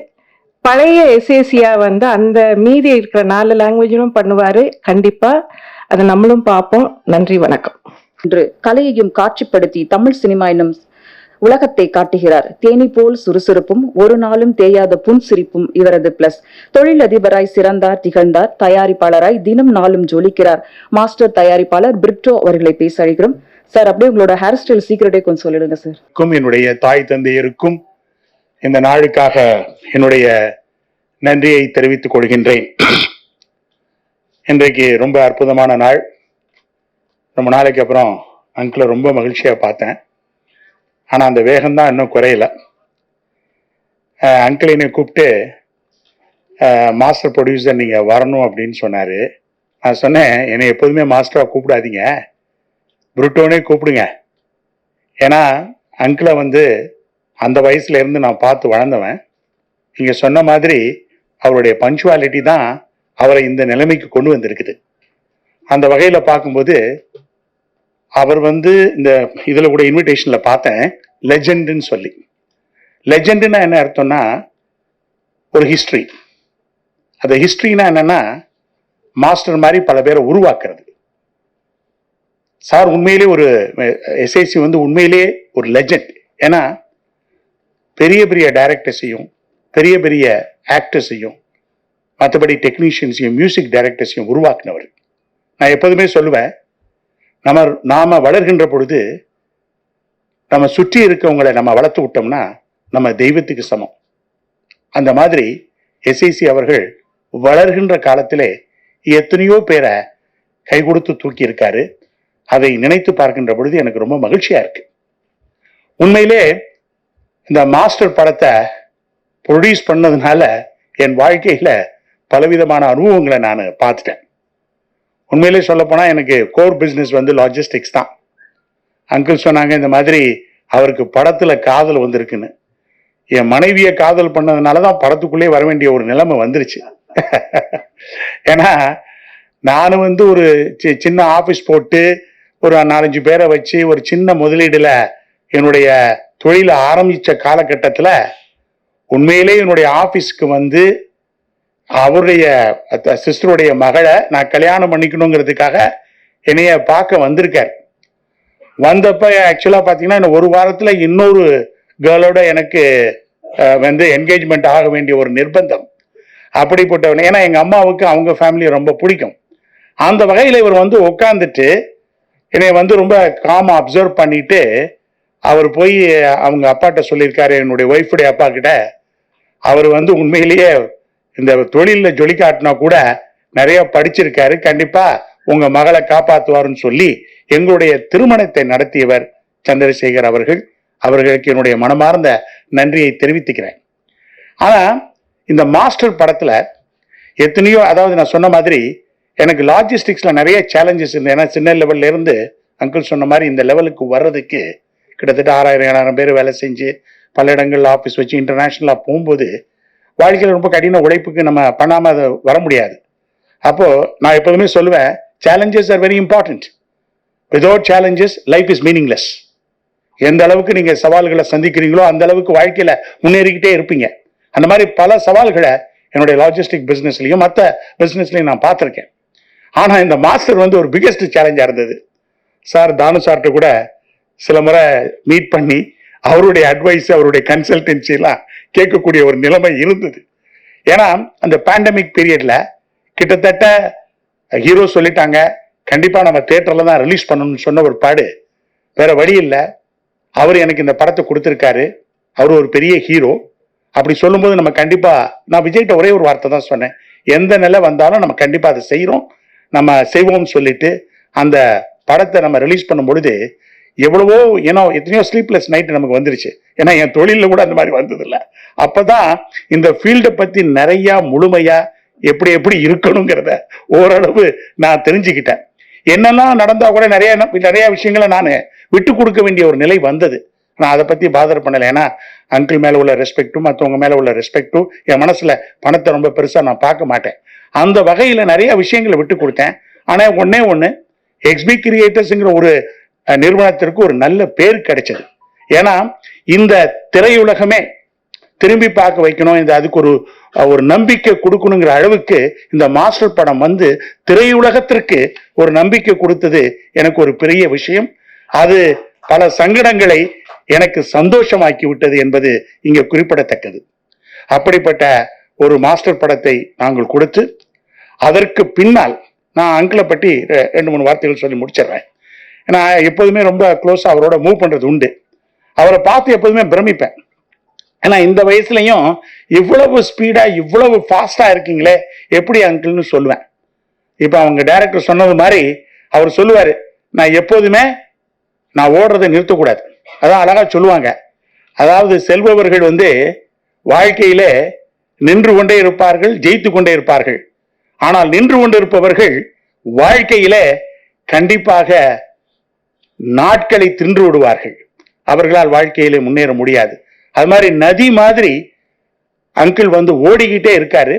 பழைய எஸ்ஏசியா வந்து அந்த மீதி இருக்கிற 4 லாங்குவேஜிலும் பண்ணுவாரு. கண்டிப்பா அதை நம்மளும் பார்ப்போம். நன்றி, வணக்கம். என்று கலையையும் காட்சிப்படுத்தி தமிழ் சினிமா என்னும் உலகத்தை காட்டுகிறார். தேனி போல் சுறுசுறுப்பும் ஒரு நாளும் தேயாத புன்சிரிப்பும் இவரது பிளஸ். தொழிலதிபராய் சிறந்தார், திகழ்ந்தார். தயாரிப்பாளராய் தினம் நாளும் ஜொலிக்கிறார். மாஸ்டர் தயாரிப்பாளர் பிரிட்டோ அவர்களை பேச அழைக்கிறோம். சார், அப்படியே உங்களோட ஹேர் ஸ்டைல் சீக்கிரட்டே கொஞ்சம் சொல்லிடுங்க சார். என்னுடைய தாய் தந்தையருக்கும் இந்த நாளுக்காக என்னுடைய நன்றியை தெரிவித்துக் கொள்கின்றேன். இன்றைக்கு ரொம்ப அற்புதமான நாள். ரொம்ப நாளைக்கு அப்புறம் அங்கிளை ரொம்ப மகிழ்ச்சியா பார்த்தேன். ஆனால் அந்த வேகம்தான் இன்னும் குறையல. அங்கிள் என்னை கூப்பிட்டு மாஸ்டர் ப்ரொடியூசர் நீங்கள் வரணும் அப்படின்னு சொன்னார். நான் சொன்னேன், என்னை எப்போதுமே மாஸ்டராக கூப்பிடாதீங்க, புருட்டோனே கூப்பிடுங்க. ஏன்னா அங்கிளை வந்து அந்த வயசுலேருந்து நான் பார்த்து வளர்ந்தவன். நீங்கள் சொன்ன மாதிரி அவருடைய பஞ்சுவாலிட்டி தான் அவரை இந்த நிலைமைக்கு கொண்டு வந்திருக்குது. அந்த வகையில் பார்க்கும்போது அவர் வந்து இந்த இதில் கூட இன்விடேஷனில் பார்த்தேன், லெஜெண்டுன்னு சொல்லி. லெஜெண்டுன்னா என்ன அர்த்தம்னா ஒரு ஹிஸ்ட்ரி. அந்த ஹிஸ்ட்ரினா என்னன்னா மாஸ்டர் மாதிரி பல பேரை உருவாக்குறது. சார் உண்மையிலே ஒரு எஸ்ஐசி வந்து உண்மையிலே ஒரு லெஜெண்ட். ஏன்னா பெரிய பெரிய டைரக்டர்ஸையும் பெரிய பெரிய ஆக்டர்ஸையும் மற்றபடி டெக்னீஷியன்ஸையும் மியூசிக் டைரக்டர்ஸையும் உருவாக்குனவர். நான் எப்போதுமே சொல்லுவேன், நாம வளர்கின்ற பொழுது நம்ம சுற்றி இருக்கவங்களை நம்ம வளர்த்து விட்டோம்னா நம்ம தெய்வத்துக்கு சமம். அந்த மாதிரி எஸ்ஐசி அவர்கள் வளர்கின்ற காலத்திலே எத்தனையோ பேரை கை கொடுத்து தூக்கி இருக்காரு. அதை நினைத்து பார்க்கின்ற பொழுது எனக்கு ரொம்ப மகிழ்ச்சியா இருக்கு. உண்மையிலே இந்த மாஸ்டர் படத்தை ப்ரொடியூஸ் பண்ணதுனால என் வாழ்க்கையில பலவிதமான அனுபவங்களை நான் பார்த்துட்டேன். உண்மையிலே சொல்ல போனா எனக்கு கோர் பிசினஸ் வந்து லாஜிஸ்டிக்ஸ் தான். அங்கிள் சொன்னாங்க இந்த மாதிரி அவருக்கு படத்துல காதல் வந்திருக்குன்னு. என் மனைவியை காதல் பண்ணதுனாலதான் படத்துக்குள்ளே வர வேண்டிய ஒரு நிலைமை வந்துருச்சு. ஏன்னா நானும் வந்து ஒரு சின்ன ஆபீஸ் போட்டு ஒரு 4-5 பேரை வச்சு ஒரு சின்ன முதலீடுல என்னுடைய தொழிலை ஆரம்பிச்ச காலகட்டத்துல உண்மையிலே என்னுடைய ஆபீஸ்க்கு வந்து அவருடைய சிஸ்டருடைய மகளை நான் கல்யாணம் பண்ணிக்கணுங்கிறதுக்காக என்னைய பார்க்க வந்திருக்காரு. வந்தப்ப ஆக்சுவலா பாத்தீங்கன்னா இந்த ஒரு வாரத்துல இன்னொரு கேர்ளோட எனக்கு வந்து என்கேஜ்மெண்ட் ஆக வேண்டிய ஒரு நிர்பந்தம். அப்படிப்பட்டவன், ஏன்னா எங்க அம்மாவுக்கு அவங்க ஃபேமிலியை ரொம்ப பிடிக்கும். அந்த வகையில இவர் வந்து உட்காந்துட்டு என்னை வந்து ரொம்ப காமா அப்சர்வ் பண்ணிட்டு அவர் போய் அவங்க அப்பாட்ட சொல்லியிருக்காரு, என்னுடைய ஒய்ஃபுடைய அப்பா கிட்ட, அவர் வந்து உண்மையிலேயே இந்த தொழிலில் ஜொலி காட்டினா கூட நிறைய படிச்சிருக்காரு, கண்டிப்பா உங்க மகளை காப்பாற்றுவாருன்னு சொல்லி எங்களுடைய திருமணத்தை நடத்தியவர் சந்திரசேகர் அவர்கள். அவர்களுக்கு என்னுடைய மனமார்ந்த நன்றியை தெரிவித்துக்கிறேன். ஆனா இந்த மாஸ்டர் படத்துல எத்தனையோ, அதாவது நான் சொன்ன மாதிரி எனக்கு லாஜிஸ்டிக்ஸ்ல நிறைய சேலஞ்சஸ் இருந்தது. ஏன்னா சின்ன லெவல்ல இருந்து அங்கிள் சொன்ன மாதிரி இந்த லெவலுக்கு வர்றதுக்கு கிட்டத்தட்ட 6000-7000 பேர் வேலை செஞ்சு பல இடங்கள்ல ஆஃபீஸ் வச்சு இன்டர்நேஷனலா போகும்போது வாழ்க்கையில் ரொம்ப கடின உழைப்புக்கு நம்ம பண்ணாம அதை வர முடியாது. அப்போ நான் எப்போதுமே சொல்லுவேன், challenges are very important. Without challenges life is meaningless. எந்த அளவுக்கு நீங்க சவால்களை சந்திக்கிறீங்களோ அந்த அளவுக்கு வாழ்க்கையில முன்னேறிக்கிட்டே இருப்பீங்க. அந்த மாதிரி பல சவால்களை என்னுடைய லாஜிஸ்டிக் பிசினஸ்லயும் மற்ற பிசினஸ்லயும் நான் பார்த்திருக்கேன். ஆனா இந்த மாஸ்டர் வந்து ஒரு பிகெஸ்ட் சேலஞ்சா இருந்தது. சார் தானு சார்கிட்ட கூட சில முறை மீட் பண்ணி அவருடைய அட்வைஸ், அவருடைய கன்சல்டன்சி எல்லாம் கேட்கக்கூடிய ஒரு நிலைமை இருந்தது. ஏன்னா அந்த பேண்டமிக் பீரியட்ல கிட்டத்தட்ட ஹீரோ சொல்லிட்டாங்க, கண்டிப்பா நம்ம தியேட்டர்ல தான் ரிலீஸ் பண்ணணும்னு சொன்ன ஒரு பாடு வேற வழி இல்லை. அவர் எனக்கு இந்த படத்தை கொடுத்துருக்காரு, அவர் ஒரு பெரிய ஹீரோ. அப்படி சொல்லும்போது நம்ம கண்டிப்பா, நான் விஜய்கிட்ட ஒரே ஒரு வார்த்தை தான் சொன்னேன், எந்த நிலை வந்தாலும் நம்ம கண்டிப்பா அதை செய்யறோம், நம்ம செய்வோம்னு சொல்லிட்டு அந்த படத்தை நம்ம ரிலீஸ் பண்ணும் பொழுது எவ்வளவோ, ஏன்னா எத்தனையோ ஸ்லீப்லெஸ் நைட் நமக்கு வந்துருச்சு. ஏன்னா என் தொழில கூட அந்த மாதிரி வந்தது இல்லை. அப்பதான் இந்த ஃபீல்டை பத்தி நிறைய முழுமையா எப்படி எப்படி இருக்கணுங்கிறத ஓரளவு நான் தெரிஞ்சுக்கிட்டேன். என்னெல்லாம் நடந்தா கூட நிறைய விஷயங்களை நான் விட்டு கொடுக்க வேண்டிய ஒரு நிலை வந்தது. நான் அதை பத்தி பாதர் பண்ணலை. ஏன்னா அங்கிள் மேல உள்ள ரெஸ்பெக்டும் மற்றவங்க மேல உள்ள ரெஸ்பெக்டும் என் மனசுல பணத்தை ரொம்ப பெருசா நான் பார்க்க மாட்டேன். அந்த வகையில நிறைய விஷயங்களை விட்டு கொடுத்தேன். ஆனா ஒண்ணு எக்ஸ்பி கிரியேட்டர்ஸ்ங்கிற ஒரு நிறுவனத்திற்கு ஒரு நல்ல பேர் கிடைச்சது. ஏன்னா இந்த திரையுலகமே திரும்பி பார்க்க வைக்கணும், இந்த அதுக்கு ஒரு நம்பிக்கை கொடுக்கணுங்கிற அளவுக்கு இந்த மாஸ்டர் படம் வந்து திரையுலகத்திற்கு ஒரு நம்பிக்கை கொடுத்தது எனக்கு ஒரு பெரிய விஷயம். அது பல சங்கடங்களை எனக்கு சந்தோஷமாக்கி விட்டது என்பது இங்க குறிப்பிடத்தக்கது. அப்படிப்பட்ட ஒரு மாஸ்டர் படத்தை நாங்கள் கொடுத்து அதற்கு பின்னால் நான் அங்கிளை பற்றி 2-3 வார்த்தைகள் சொல்லி முடிச்சிடுறேன். நான் எப்போதுமே ரொம்ப க்ளோஸா அவரோட மூவ் பண்றது உண்டு. அவரை பார்த்து எப்போதுமே பிரமிப்பேன். ஏன்னா இந்த வயசுலயும் இவ்வளவு ஸ்பீடா இவ்வளவு ஃபாஸ்டா இருக்கீங்களே எப்படி அங்கிள்னு சொல்லுவேன். இப்ப அவங்க டைரக்டர் சொன்னது மாதிரி அவர் சொல்லுவாரு, நான் எப்போதுமே நான் ஓடுறதை நிறுத்தக்கூடாது. அதான் அழகா சொல்லுவாங்க, அதாவது செல்பவர்கள் வந்து வாழ்க்கையில நின்று கொண்டே இருப்பார்கள், ஜெயித்து கொண்டே இருப்பார்கள். ஆனால் நின்று கொண்டு இருப்பவர்கள் வாழ்க்கையில கண்டிப்பாக நாட்களை தின்று விடுவார்கள். அவர்களால் வாழ்க்கையிலே முன்னேற முடியாது. அது மாதிரி நதி மாதிரி அங்கிள் வந்து ஓடிக்கிட்டே இருக்காரு.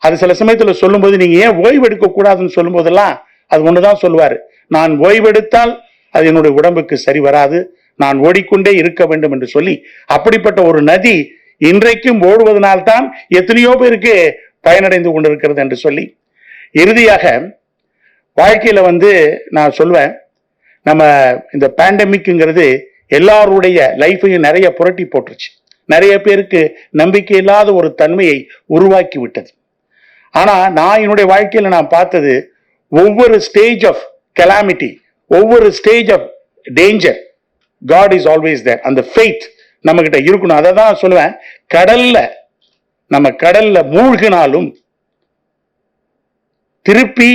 அது சில சமயத்துல சொல்லும்போது நீங்க ஏன் ஓய்வெடுக்க கூடாதுன்னு சொல்லும் போதெல்லாம் அது ஒண்ணுதான் சொல்லுவாரு, நான் ஓய்வெடுத்தால் அது என்னுடைய உடம்புக்கு சரி வராது, நான் ஓடிக்கொண்டே இருக்க வேண்டும் என்று சொல்லி, அப்படிப்பட்ட ஒரு நதி இன்றைக்கும் ஓடுவதனால்தான் எத்தனையோ பேருக்கு பயனடைந்து கொண்டிருக்கிறது என்று சொல்லி, இறுதியாக வாழ்க்கையில வந்து நான் சொல்வேன், நம்ம இந்த பேண்டமிக்ங்கிறது எல்லாருடைய லைஃபையும் நிறைய புரட்டி போட்டுருச்சு. நிறைய பேருக்கு நம்பிக்கை இல்லாத ஒரு தன்மையை உருவாக்கி விட்டது. ஆனா நான் என்னுடைய வாழ்க்கையில நான் பார்த்தது ஒவ்வொரு ஸ்டேஜ் ஆஃப் கெலாமிட்டி, ஒவ்வொரு stage of danger, God is always there. அந்த ஃபெய்த் நம்ம கிட்ட இருக்கணும். அதை தான் சொல்லுவேன், நம்ம கடல்ல மூழ்கினாலும் திருப்பி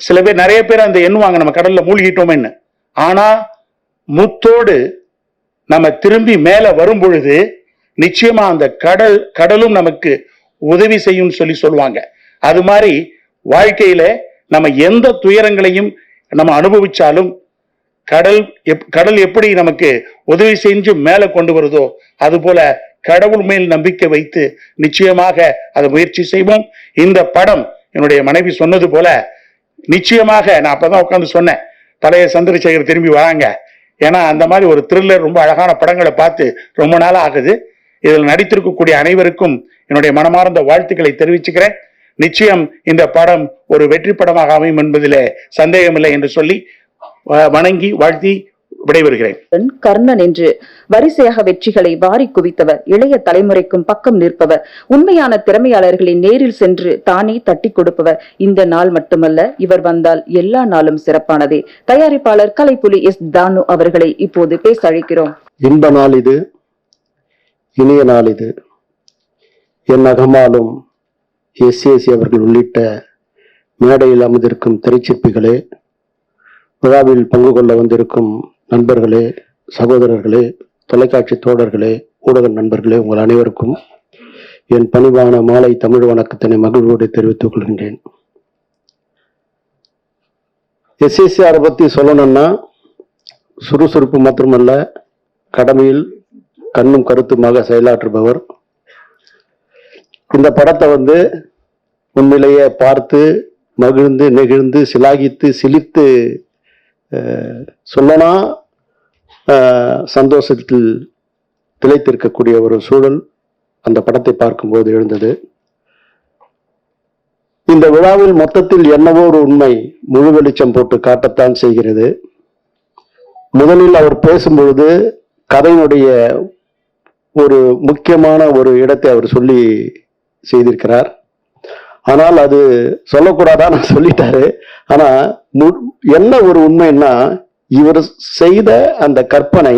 சில பேர், நிறைய பேர் அந்த எண்ணுவாங்க நம்ம கடல்ல மூழ்கிட்டோம்னு. ஆனா முத்தோடு நம்ம திரும்பி மேல வரும் பொழுது நிச்சயமா அந்த கடலும் நமக்கு உதவி செய்யும் சொல்லுவாங்க. அது மாதிரி வாழ்க்கையில நம்ம எந்த துயரங்களையும் நம்ம அனுபவிச்சாலும் கடல் எப்படி நமக்கு உதவி செஞ்சு மேல கொண்டு வருதோ, அது போல கடவுள் மேல் நம்பிக்கை வைத்து நிச்சயமாக அதை முயற்சி செய்வோம். இந்த படம் என்னுடைய மனைவி சொன்னது போல நிச்சயமாக, நான் அப்பதான் உட்காந்து சொன்னேன், பழைய சந்திரசேகர் திரும்பி வராங்க. ஏன்னா அந்த மாதிரி ஒரு த்ரில்லர், ரொம்ப அழகான படங்களை பார்த்து ரொம்ப நாள் ஆகுது. இதில் நடித்திருக்கக்கூடிய அனைவருக்கும் என்னுடைய மனமார்ந்த வாழ்த்துக்களை தெரிவிச்சுக்கிறேன். நிச்சயம் இந்த படம் ஒரு வெற்றி படமாக அமையும் என்பதிலே சந்தேகமில்லை என்று சொல்லி வணங்கி வாழ்த்தி விடைபெறுகிறேன். கர்ணன் என்று வரிசையாக வெற்றிகளை வாரி குவித்தவர், இளைய தலைமுறைக்கும் பக்கம் நிற்பவர், உண்மையான திறமையாளர்களின் நேரில் சென்று தானே தட்டி கொடுப்பவர். இந்த நாள் மட்டுமல்ல, இவர் வந்தால் எல்லா நாளும் சிறப்பானதே. தயாரிப்பாளர் கலைப்புலி எஸ் தானு அவர்களை இப்போது பேச அழைக்கிறோம். இன்ப நாள் இது, இனிய நாள் இது. என் அகமாலும் எஸ்ஏசி அவர்கள் உள்ளிட்ட மேடையில் அமர்ந்திருக்கும் திரைச்சிற்பிகளே, விழாவில் பங்கு கொள்ள வந்திருக்கும் நண்பர்களே, சகோதரர்களே, தொலைக்காட்சி தோழர்களே, ஊடக நண்பர்களே, உங்கள் அனைவருக்கும் என் பணிவான மாலை தமிழ் வணக்கத்தினை மகிழ்வோடு தெரிவித்துக் கொள்கின்றேன். எஸ்ஏசிஆரை பற்றி சொல்லணும்னா, சுறுசுறுப்பு மட்டுமல்ல, கடமையில் கண்ணும் கருத்துமாக செயலாற்றுபவர். இந்த படத்தை உண்மையிலேயே பார்த்து மகிழ்ந்து நெகிழ்ந்து சிலாகித்து சிலித்து சொல்லனா சந்தோஷத்தில் திளைத்திருக்கக்கூடிய ஒரு சூழல் அந்த படத்தை பார்க்கும்போது எழுந்தது. இந்த விழாவில் மொத்தத்தில் என்னவோ ஒரு உண்மை முழு வெளிச்சம் போட்டு காட்டத்தான் செய்கிறது. முதலில் அவர் பேசும்பொழுது கதையினுடைய ஒரு முக்கியமான ஒரு இடத்தை அவர் சொல்லி செய்திருக்கிறார். ஆனால் அது சொல்லக்கூடாதா, நான் சொல்லிட்டாரு. ஆனா என்ன ஒரு உண்மைன்னா, இவர் செய்த அந்த கற்பனை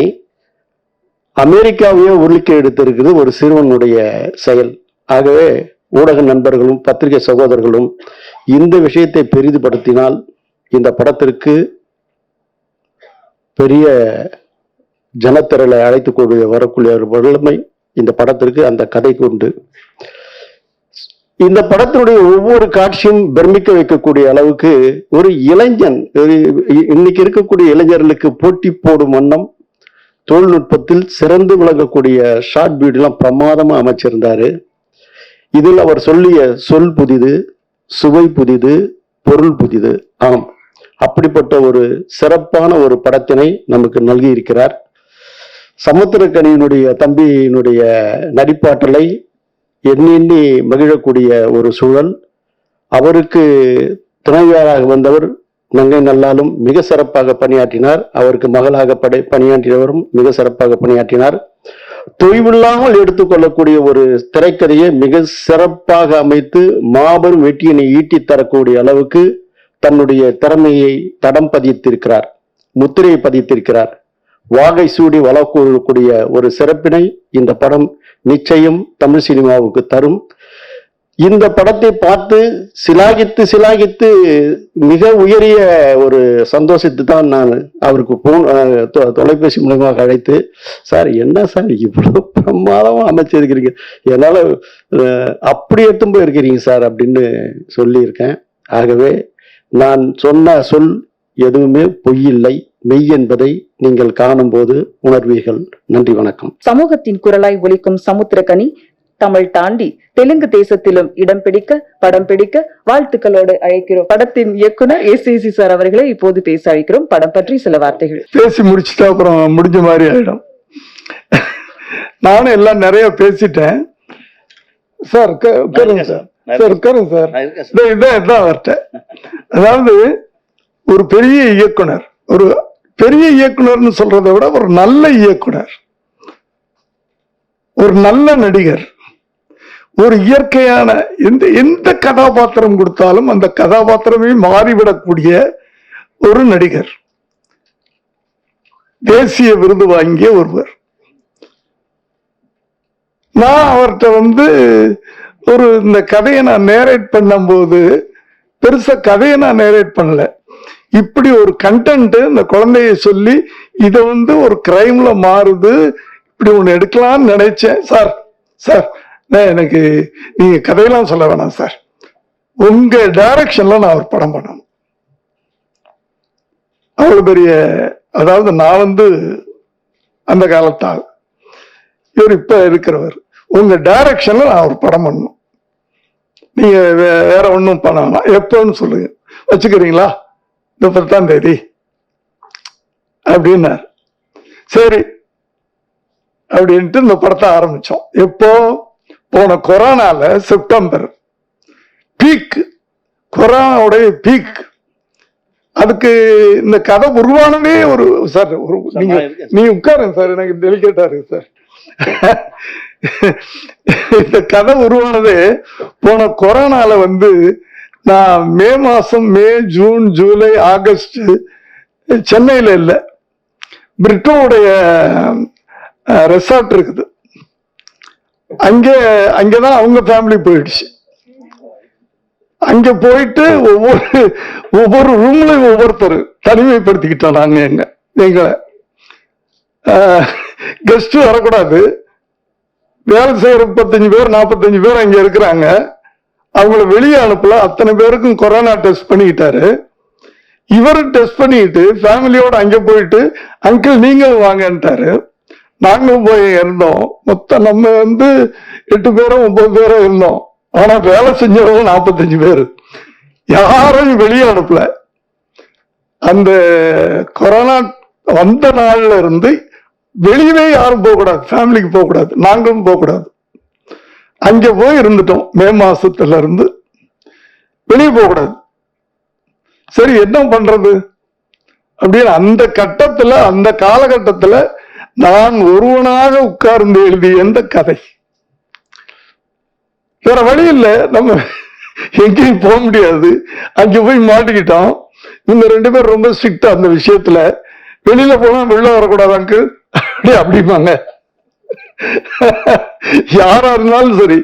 அமெரிக்காவையே உருளிக்க எடுத்திருக்கிறது ஒரு சிறுவனுடைய செயல். ஆகவே ஊடக நண்பர்களும் பத்திரிகை சகோதரர்களும் இந்த விஷயத்தை பெரிதுபடுத்தினால் இந்த படத்திற்கு பெரிய ஜனத்திரளை அழைத்துக் கொண்டு வரக்கூடிய வல்லமை இந்த படத்திற்கு அந்த கதைக்கு உண்டு. இந்த படத்தினுடைய ஒவ்வொரு காட்சியும் பிரமிக்க வைக்கக்கூடிய அளவுக்கு ஒரு இளைஞன், இன்னைக்கு இருக்கக்கூடிய இளைஞர்களுக்கு போட்டி போடும் வண்ணம் தொழில்நுட்பத்தில் சிறந்து விளங்கக்கூடிய ஷார்ட் வீடியோலாம் பிரமாதமா அமைச்சிருந்தாரு. இதில் அவர் சொல்லிய சொல் புதிது, சுவை புதிது, பொருள் புதிது. ஆம், அப்படிப்பட்ட ஒரு சிறப்பான ஒரு படத்தினை நமக்கு நல்கி இருக்கிறார். சமுத்திரக்கனியினுடைய தம்பியினுடைய நடிப்பாற்றலை எண்ணி மகிழக்கூடிய ஒரு சூழல். அவருக்கு துணைவியாராக வந்தவர் நங்கை நல்லாலும் மிக சிறப்பாக பணியாற்றினார். அவருக்கு மகளாக பணியாற்றியவரும் மிக சிறப்பாக பணியாற்றினார். தொய்வில்லாமல் எடுத்துக்கொள்ளக்கூடிய ஒரு திரைக்கதையை மிக சிறப்பாக அமைத்து மாபெரும் வெற்றியினை ஈட்டி தரக்கூடிய அளவுக்கு தன்னுடைய திறமையை தடம் பதித்திருக்கிறார், முத்திரையை பதித்திருக்கிறார். வாகை சூடி வளர்க்கக்கூடிய ஒரு சிறப்பினை இந்த படம் நிச்சயம் தமிழ் சினிமாவுக்கு தரும். இந்த படத்தை பார்த்து சிலாகித்து மிக உயரிய ஒரு சந்தோஷத்தை தான் நான் அவருக்கு தொலைபேசி மூலமாக அழைத்து, சார் என்ன சார் இவ்வளவு பிரமாதமா அமைச்சிருக்கிறீங்க, என்னால அப்படி எடுத்தும் போய் இருக்கிறீங்க சார் அப்படின்னு சொல்லியிருக்கேன். ஆகவே நான் சொன்ன சொல் எதுவுமே பொய்யில்லை, மெய் என்பதை நீங்கள் காணும் போது உணர்வீர்கள். நன்றி, வணக்கம். சமூகத்தின் குரலாய் ஒலிக்கும் சமுத்திரக்கனி தமிழ் தாண்டி தெலுங்கு தேசத்திலும் இடம் பிடிக்க படம் பிடிக்க வாழ்த்துக்களோடு அழைக்கிறோம். படத்தின் இயக்குனர் எஸ்ஏசி சார் அவர்களை இப்போது பேச அழைக்கிறோம். படம் பற்றி சில வார்த்தைகள். பேசி முடிச்சுட்டா அப்புறம் முடிஞ்ச மாதிரி ஆயிடும். நானும் எல்லாம் நிறைய பேசிட்டேன். சார் உட்காருங்க சார், சார் உட்காருங்க சார். இதான் வரட்ட. அதாவது ஒரு பெரிய இயக்குனர், ஒரு பெரிய இயக்குனர்னு சொல்றதை விட ஒரு நல்ல இயக்குனர், ஒரு நல்ல நடிகர், ஒரு இயற்கையான எந்த கதாபாத்திரம் கொடுத்தாலும் அந்த கதாபாத்திரமே மாறிவிடக்கூடிய ஒரு நடிகர், தேசிய விருது வாங்கிய ஒருவர். நான் அவர்கிட்ட இந்த கதையை நான் நேரேட் பண்ணும்போது பெருசா கதையை நான் நேரேட் பண்ணல, இப்படி ஒரு கண்டென்ட் இந்த குழந்தைய சொல்லி இதை ஒரு கிரைம்ல மாறுது, இப்படி ஒண்ணு எடுக்கலாம்னு நினைச்சேன். சார் எனக்கு நீங்க கதையெல்லாம் சொல்ல வேணாம் சார், உங்க டைரக்ஷன்ல நான் ஒரு படம் பண்ணணும். அவ்வளவு பெரிய, அதாவது நான் அந்த காலத்தால், இவர் இப்ப இருக்கிறவர், உங்க டைரக்ஷன்ல நான் ஒரு படம் பண்ணணும், நீங்க வேற ஒன்றும் பண்ணலாம், எப்பன்னு சொல்லுங்க, வச்சுக்கிறீங்களா, இந்த 10ஆம் தேதி அப்படின்னார். சரி அப்படின்ட்டு இந்த படத்தை ஆரம்பிச்சோம். எப்போ? போன கொரோனால செப்டம்பர், பீக், கொரோனாவுடைய பீக். அதுக்கு இந்த கதை உருவானதே சார் நீங்க உட்காருங்க சார், எனக்கு டெலிகேட்டா இருக்கு சார். இந்த கதை உருவானதே போன கொரோனால நான் மே மாசம், மே, ஜூன், ஜூலை, ஆகஸ்ட் சென்னையில இல்ல, பிரிட்டோடைய ரெசார்ட் இருக்குது, அங்கதான் அவங்க ஃபேமிலி போயிடுச்சு. அங்க போயிட்டு ஒவ்வொரு ரூம்லயும் ஒவ்வொருத்தர் தனிமைப்படுத்திக்கிட்டோம். நாங்க எங்களை கெஸ்ட் வரக்கூடாது, வேலை செய்யற 35 பேர் 45 பேர் அங்க இருக்கிறாங்க, அவங்கள வெளியே அனுப்பல. அத்தனை பேருக்கும் கொரோனா டெஸ்ட் பண்ணிக்கிட்டாரு. இவரும் டெஸ்ட் பண்ணிக்கிட்டு ஃபேமிலியோட அங்க போயிட்டு அங்கிள் நீங்க வாங்கன்ட்டாரு. நாங்களும் போய் இருந்தோம். மொத்தம் நம்ம 8 பேரோ 9 பேரோ இருந்தோம். ஆனா வேலை செஞ்சவங்க 45 பேரு, யாரையும் வெளியே அனுப்பல. அந்த கொரோனா வந்த நாள்ல இருந்து வெளியவே யாரும் போகக்கூடாது, ஃபேமிலிக்கு போகக்கூடாது, நாங்களும் போகக்கூடாது. அங்க போய் இருந்துட்டோம். மே மாசத்துல இருந்து வெளியே போகக்கூடாது. சரி என்ன பண்றது அப்படின்னு அந்த கட்டத்துல, அந்த காலகட்டத்துல நான் ஒருவனாக உட்கார்ந்து எழுதிய எந்த கதை, வேற வழி இல்லை, நம்ம எங்கேயும் போக முடியாது. அங்க போய் மாட்டிக்கிட்டோம். இவங்க 2 பேர் ரொம்ப ஸ்ட்ரிக்டா அந்த விஷயத்துல, வெளியில போனா வெளில வரக்கூடாது அங்கிள் அப்படிப்பாங்க. யாரா இருந்தாலும் சரி,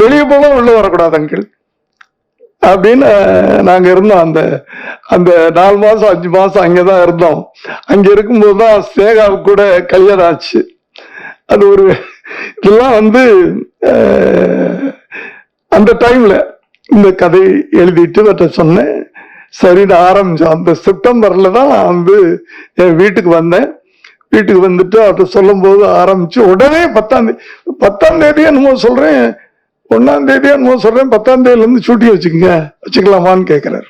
வெளியே போனா உள்ள வரக்கூடாது அங்கிள் அப்படின்னு நாங்க இருந்தோம். அந்த 4 மாசம் 5 மாசம் அங்கதான் இருந்தோம். அங்க இருக்கும்போதுதான் ஸ்னேகாவுக்கு கூட கல்யாணம் ஆச்சு. அது இதெல்லாம் அந்த டைம்ல இந்த கதை எழுதிட்டு சொன்னேன். சரின்னு ஆரம்பிச்சோம். அந்த செப்டம்பர்ல தான் நான் என் வீட்டுக்கு வந்தேன். வீட்டுக்கு வந்துட்டு அவர்கிட்ட சொல்லும் போது ஆரம்பிச்சு உடனே 10ஆம் தேதி என்னமோ சொல்றேன், 1ஆம் தேதி என்னமோ சொல்றேன், 10ஆம் தேதியில இருந்து ஷூட்டிங் வச்சுக்கலாமான்னு கேட்கிறாரு.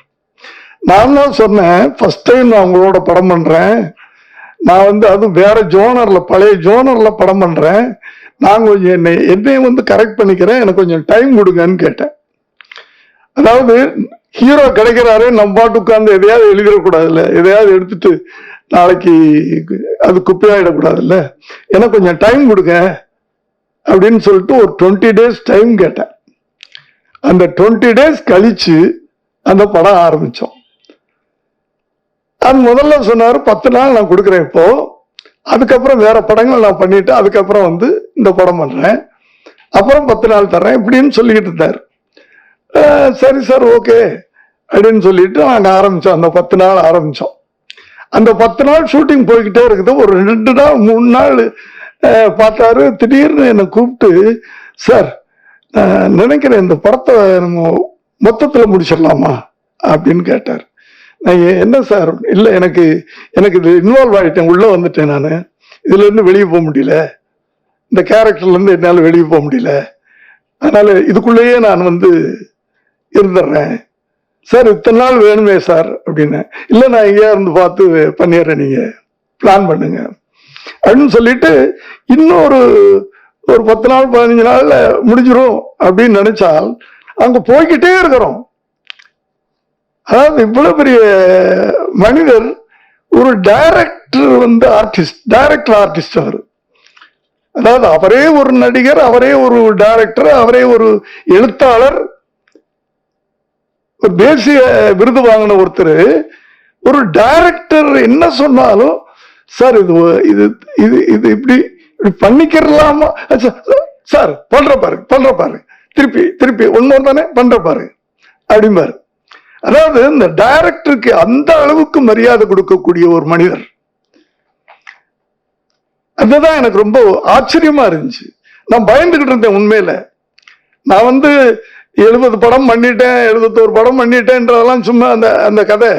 நான் தான் சொன்னேன், ஃபர்ஸ்ட் டைம் நான் உங்களோட படம் பண்றேன், நான் அது வேற ஜோனர்ல, பழைய ஜோனர்ல படம் பண்றேன், நான் கொஞ்சம் என்னைய கரெக்ட் பண்ணிக்கிறேன், எனக்கு கொஞ்சம் டைம் கொடுங்கன்னு கேட்டேன். அதாவது ஹீரோ கிடைக்கிறாரு, நம்ம பாட்டு உட்கார்ந்து எதையாவது எழுதிடக்கூடாதுல்ல, எதையாவது எடுத்துட்டு நாளைக்கு அது குப்பையாயிடக்கூடாதுல்ல, எனக்கு கொஞ்சம் டைம் கொடுங்க அப்படின்னு சொல்லிட்டு ஒரு 20 days டைம் கேட்டேன். அந்த 20 days கழிச்சு அந்த படம் ஆரம்பிச்சோம். அது முதல்ல சொன்னாரு 10 நாள் நான் கொடுக்குறேன் இப்போ, அதுக்கப்புறம் வேற படங்கள் நான் பண்ணிட்டு அதுக்கப்புறம் இந்த படம் பண்றேன், அப்புறம் 10 நாள் தர்றேன் இப்படின்னு சொல்லிக்கிட்டு இருந்தாரு. சரி சார் ஓகே அப்படின்னு சொல்லிட்டு நாங்க ஆரம்பிச்சோம். அந்த 10 நாள் ஆரம்பிச்சோம். அந்த 10 நாள் ஷூட்டிங் போய்கிட்டே இருக்குது. ஒரு 2 நாள் 3 நாள் பார்த்தாரு. திடீர்னு என்னை கூப்பிட்டு, சார் நினைக்கிறேன் இந்த படத்தை நம்ம மொத்தத்துல முடிச்சிடலாமா அப்படின்னு கேட்டார். நான் என்ன சார், இல்லை எனக்கு இது இன்வால்வ் ஆகிட்டேன், உள்ள வந்துட்டேன், நான் இதுல இருந்து வெளியே போக முடியல, இந்த கேரக்டர்ல இருந்து என்னால வெளியே போக முடியல, அதனால இதுக்குள்ளேயே நான் இருந்துடுறேன் சார், இத்தனை நாள் வேணுமே சார் அப்படின்னு. இல்லை நான் எங்கேயா இருந்து பார்த்து பண்ணிடுறேன், நீங்க பிளான் பண்ணுங்க அப்படின்னு சொல்லிட்டு இன்னொரு 10 நாள் 15 நாள்ல முடிஞ்சிடும் அப்படின்னு நினைச்சால் அங்க போய்கிட்டே இருக்கிறோம். அதாவது இவ்வளவு பெரிய மனிதர், ஒரு டைரக்டர் ஆர்டிஸ்ட், டைரக்டர் ஆர்டிஸ்ட் அவர். அதாவது அவரே ஒரு நடிகர், அவரே ஒரு டைரக்டர், அவரே ஒரு எழுத்தாளர், ஒரு தேசிய விருது வாங்கின ஒருத்தர் ஒரு டைரக்டர் என்ன சொன்னாலும் சார் இது இது இது இது இப்படி பண்ணிக்கிறலாமா சார், பண்ற பாரு திருப்பி திருப்பி ஒன்னொரு தானே பண்ற பாரு அப்படிம்பாரு. அதாவது இந்த டைரக்டருக்கு அந்த அளவுக்கு மரியாதை கொடுக்கக்கூடிய ஒரு மனிதர். அதுதான் எனக்கு ரொம்ப ஆச்சரியமா இருந்துச்சு. நான் பயந்துகிட்டு இருந்தேன் உண்மையில. நான் 70 படம் பண்ணிட்டேன், 71 படம் பண்ணிட்டேன்றதெல்லாம் சும்மா அந்த அந்த கதை.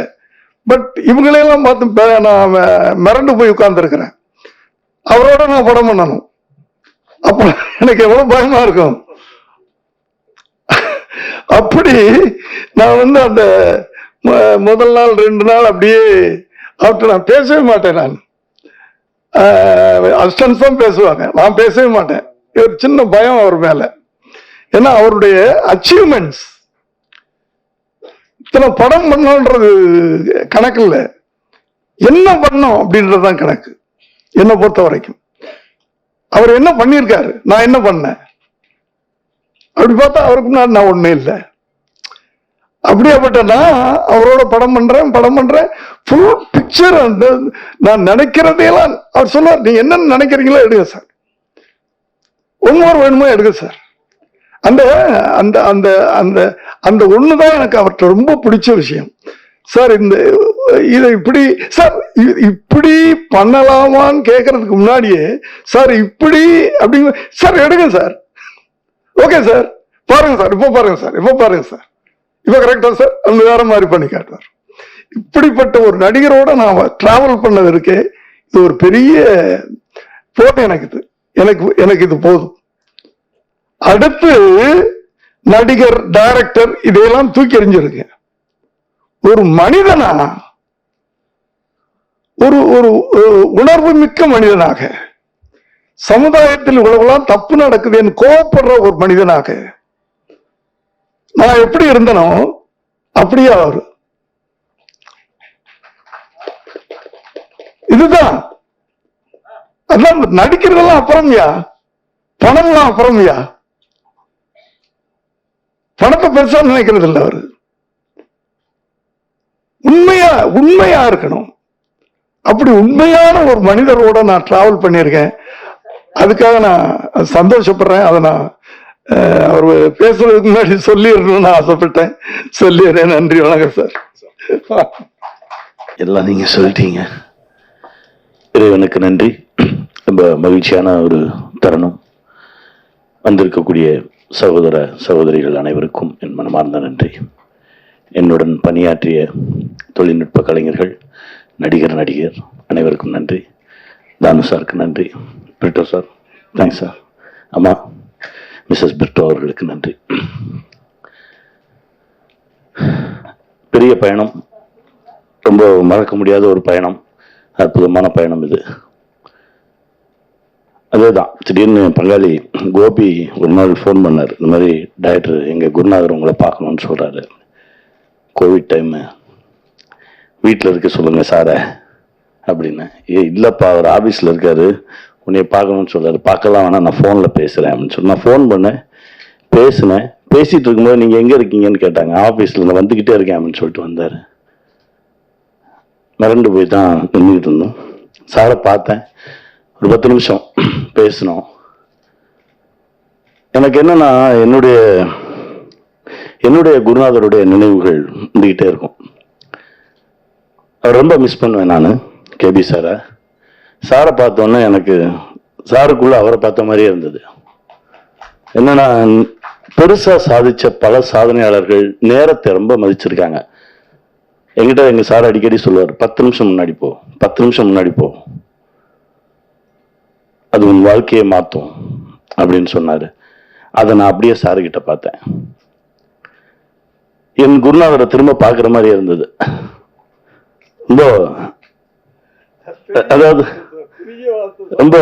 பட் இவங்களையெல்லாம் பார்த்து நான் மிரண்டு போய் உட்கார்ந்துருக்கிறேன். அவரோட நான் படம் பண்ணணும், அப்ப எனக்கு எவ்வளவு பயமா இருக்கும். அப்படி நான் அந்த முதல் நாள் 2 நாள் அப்படியே அவர்கிட்ட நான் பேசவே மாட்டேன். நான் அசிஸ்டன்ஸ் தான் பேசுவாங்க, நான் பேசவே மாட்டேன். ஒரு சின்ன பயம் அவர் மேல. ஏன்னா அவருடைய அச்சீவ்மெண்ட்ஸ், இத்தனை படம் பண்ணோன்றது கணக்கு இல்லை, என்ன பண்ணோம் அப்படின்றதுதான் கணக்கு. என்னை பொறுத்த வரைக்கும் அவர் என்ன பண்ணியிருக்காரு, நான் என்ன பண்ணேன் அப்படி பார்த்தா அவருக்கு முன்னாடி நான் ஒண்ணும் இல்லை. அப்படியாப்பட்ட நான் அவரோட படம் பண்றேன் ஃபுல் பிக்சர். நான் நினைக்கிறதையெல்லாம் அவர் சொன்னார், நீங்க என்ன நினைக்கிறீங்களோ எடுங்க சார், ஒன்னும் வேணுமோ எடுங்க சார். அந்த அந்த அந்த அந்த அந்த ஒண்ணுதான் எனக்கு அவர்கிட்ட ரொம்ப பிடிச்ச விஷயம். சார் இதை இப்படி சார் இப்படி பண்ணலாமான்னு கேட்கறதுக்கு முன்னாடியே சார் இப்படி அப்படிங்க சார், எடுங்க சார், ஓகே சார், பாருங்க சார், இப்போ பாருங்க சார், இப்போ கரெக்டா சார், அந்த வேற மாதிரி பண்ணி காட்டுவார். இப்படிப்பட்ட ஒரு நடிகரோட நான் டிராவல் பண்ணது இருக்கே, இது ஒரு பெரிய போட்டு. எனக்கு இது போதும். அடுத்து நடிகர், டைரக்டர் இதையெல்லாம் தூக்கி எறிஞ்சிருக்கு. ஒரு மனிதனா, ஒரு ஒரு உணர்வு மிக்க மனிதனாக, சமுதாயத்தில் இவ்வளவுலாம் தப்பு நடக்குதுன்னு கோவப்படுற ஒரு மனிதனாக நான் எப்படி இருந்தனோ அப்படியே அவரு. இதுதான். அதான் நடிக்கிறதெல்லாம் அப்புறம்யா, பணம்லாம் அப்புறம்யா. பணத்தை பெருசா நினைக்கிறது இல்லை அவரு. உண்மையா இருக்கணும். அப்படி உண்மையான ஒரு மனிதரோட நான் டிராவல் பண்ணியிருக்கேன். அதுக்காக நான் சந்தோஷப்படுறேன். அதை நான் அவர் பேசுறதுக்கு முன்னாடி சொல்லிடணும்னு ஆசைப்பட்டேன். சொல்லிடுறேன். நன்றி, வணக்கம் சார். எல்லாம் நீங்க சொல்லிட்டீங்க. இறைவனுக்கு நன்றி. ரொம்ப மகிழ்ச்சியான ஒரு தருணம். வந்திருக்கக்கூடிய சகோதர சகோதரிகள் அனைவருக்கும் என் மனமார்ந்த நன்றி. என்னுடன் பணியாற்றிய தொழில்நுட்ப கலைஞர்கள், நடிகர் அனைவருக்கும் நன்றி. தானு சாருக்கு நன்றி. Brito sir, thanks sir. அம்மா மிஸ்ஸஸ் பிரிட்டோ அவர்களுக்கு நன்றி. பெரிய பயணம், ரொம்ப மறக்க முடியாத ஒரு பயணம், அற்புதமான பயணம் இது. அதேதான், திடீர்னு பங்காளி கோபி ஒரு நாள் ஃபோன் பண்ணார். இந்த மாதிரி டைரக்டர் எங்கள் குருநாதர் உங்களை பார்க்கணுன்னு சொல்கிறாரு. கோவிட் டைமு, வீட்டில் இருக்க சொல்லுங்க சாரை அப்படின்னு. இல்லைப்பா, அவர் ஆஃபீஸில் இருக்காரு, உன்னைய பார்க்கணும்னு சொல்கிறாரு. பார்க்கலாம் வேணா, நான் ஃபோனில் பேசுகிறேன் அப்படின்னு சொல்லி நான் ஃபோன் பண்ணேன், பேசினேன். பேசிகிட்டு இருக்கும்போது நீங்கள் எங்கே இருக்கீங்கன்னு கேட்டாங்க. ஆஃபீஸில் நான் வந்துக்கிட்டே இருக்கேன் அப்படின்னு சொல்லிட்டு வந்தார். மிரண்டு போய் தான் நின்றுக்கிட்டு இருந்தோம். சாரை பார்த்தேன், ஒரு 10 நிமிஷம் பேசினோம். எனக்கு என்னன்னா, என்னுடைய குருநாதருடைய நினைவுகள் இருந்துக்கிட்டே இருக்கும். அவர் ரொம்ப மிஸ் பண்ணுவேன் நான், கேபி சாரை. சாரை பார்த்தோன்னே எனக்கு சாருக்குள்ள அவரை பார்த்த மாதிரியே இருந்தது. என்னன்னா, பெருசா சாதிச்ச பல சாதனையாளர்கள் நேரத்தை ரொம்ப மதிச்சிருக்காங்க. என்கிட்ட எங்க சார் அடிக்கடி சொல்லுவார், 10 நிமிஷம் முன்னாடி போ, 10 நிமிஷம் முன்னாடி போ, அது உன் வாழ்க்கையை மாற்றும் அப்படின்னு சொன்னாரு. அதை நான் அப்படியே சாருக்கிட்ட பார்த்தேன். என் குருநாதரை திரும்ப பார்க்குற மாதிரி இருந்தது. ரொம்ப, அதாவது ரொம்ப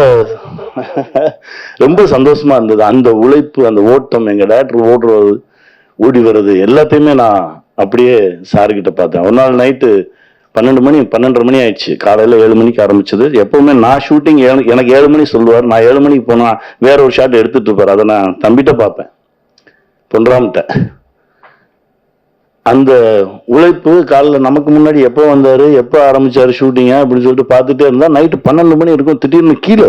ரொம்ப சந்தோஷமா இருந்தது. அந்த உழைப்பு, அந்த ஓட்டம், எங்க டைரக்டர் ஓடி வர்றது எல்லாத்தையுமே நான் அப்படியே சாருக்கிட்ட பார்த்தேன். ஒரு நாள் நைட்டு 12 மணி 12:30 மணி ஆயிடுச்சு. காலையில் 7 மணிக்கு ஆரம்பிச்சது. எப்பவுமே நான் ஷூட்டிங் எனக்கு 7 மணி சொல்லுவார். நான் 7 மணிக்கு போனா வேற ஒரு ஷாட் எடுத்துட்டு இருப்பார். அதை நான் தம்பிட்ட பார்ப்பேன், பொன்ராம்கிட்ட. அந்த உழைப்பு காலைல நமக்கு முன்னாடி எப்போ வந்தாரு, எப்போ ஆரம்பிச்சாரு ஷூட்டிங்க அப்படின்னு சொல்லிட்டு பார்த்துட்டே இருந்தா நைட்டு 12 மணி இருக்கும். திடீர்னு கீழே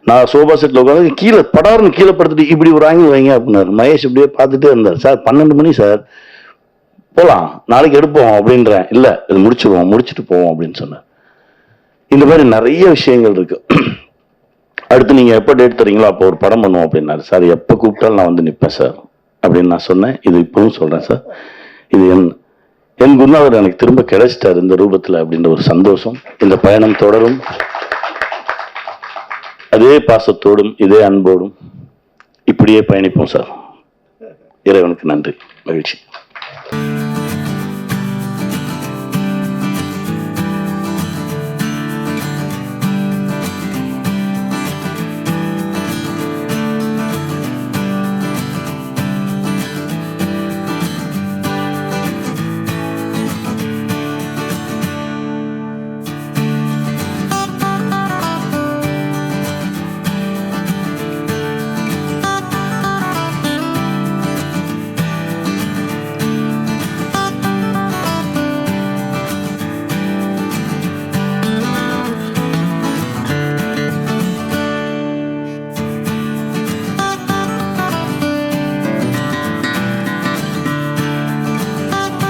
நான் சோபா செட்ல உட்காந்து கீழே படாருன்னு கீழே படுத்துட்டு இப்படி ஒரு ஆங்கிள் வைங்க அப்படின்னாரு. மகேஷ் இப்படியே பார்த்துட்டே இருந்தார். சார் 12 மணி சார், போலாம் நாளைக்கு எடுப்போம் அப்படின்றேன். இல்ல இது முடிச்சுட்டு போவோம் அப்படின்னு சொன்னார். இந்த மாதிரி நிறைய விஷயங்கள் இருக்கு. அடுத்து நீங்க எப்போ டேட் தரீங்களோ அப்போ ஒரு படம் பண்ணுவோம் அப்படின்னாரு. சார் எப்போ கூப்பிட்டாலும் நான் வந்து நிற்பேன் சார் அப்படின்னு நான் சொன்னேன். இது இப்பவும் சொல்றேன் சார், இது என் குருநாதர் எனக்கு திரும்ப கிடைச்சிட்டார் இந்த ரூபத்தில் அப்படின்ற ஒரு சந்தோஷம். இந்த பயணம் தொடரும். அதே பாசத்தோடும் இதே அன்போடும் இப்படியே பயணிப்போம் சார். இறைவனுக்கு நன்றி, மகிழ்ச்சி.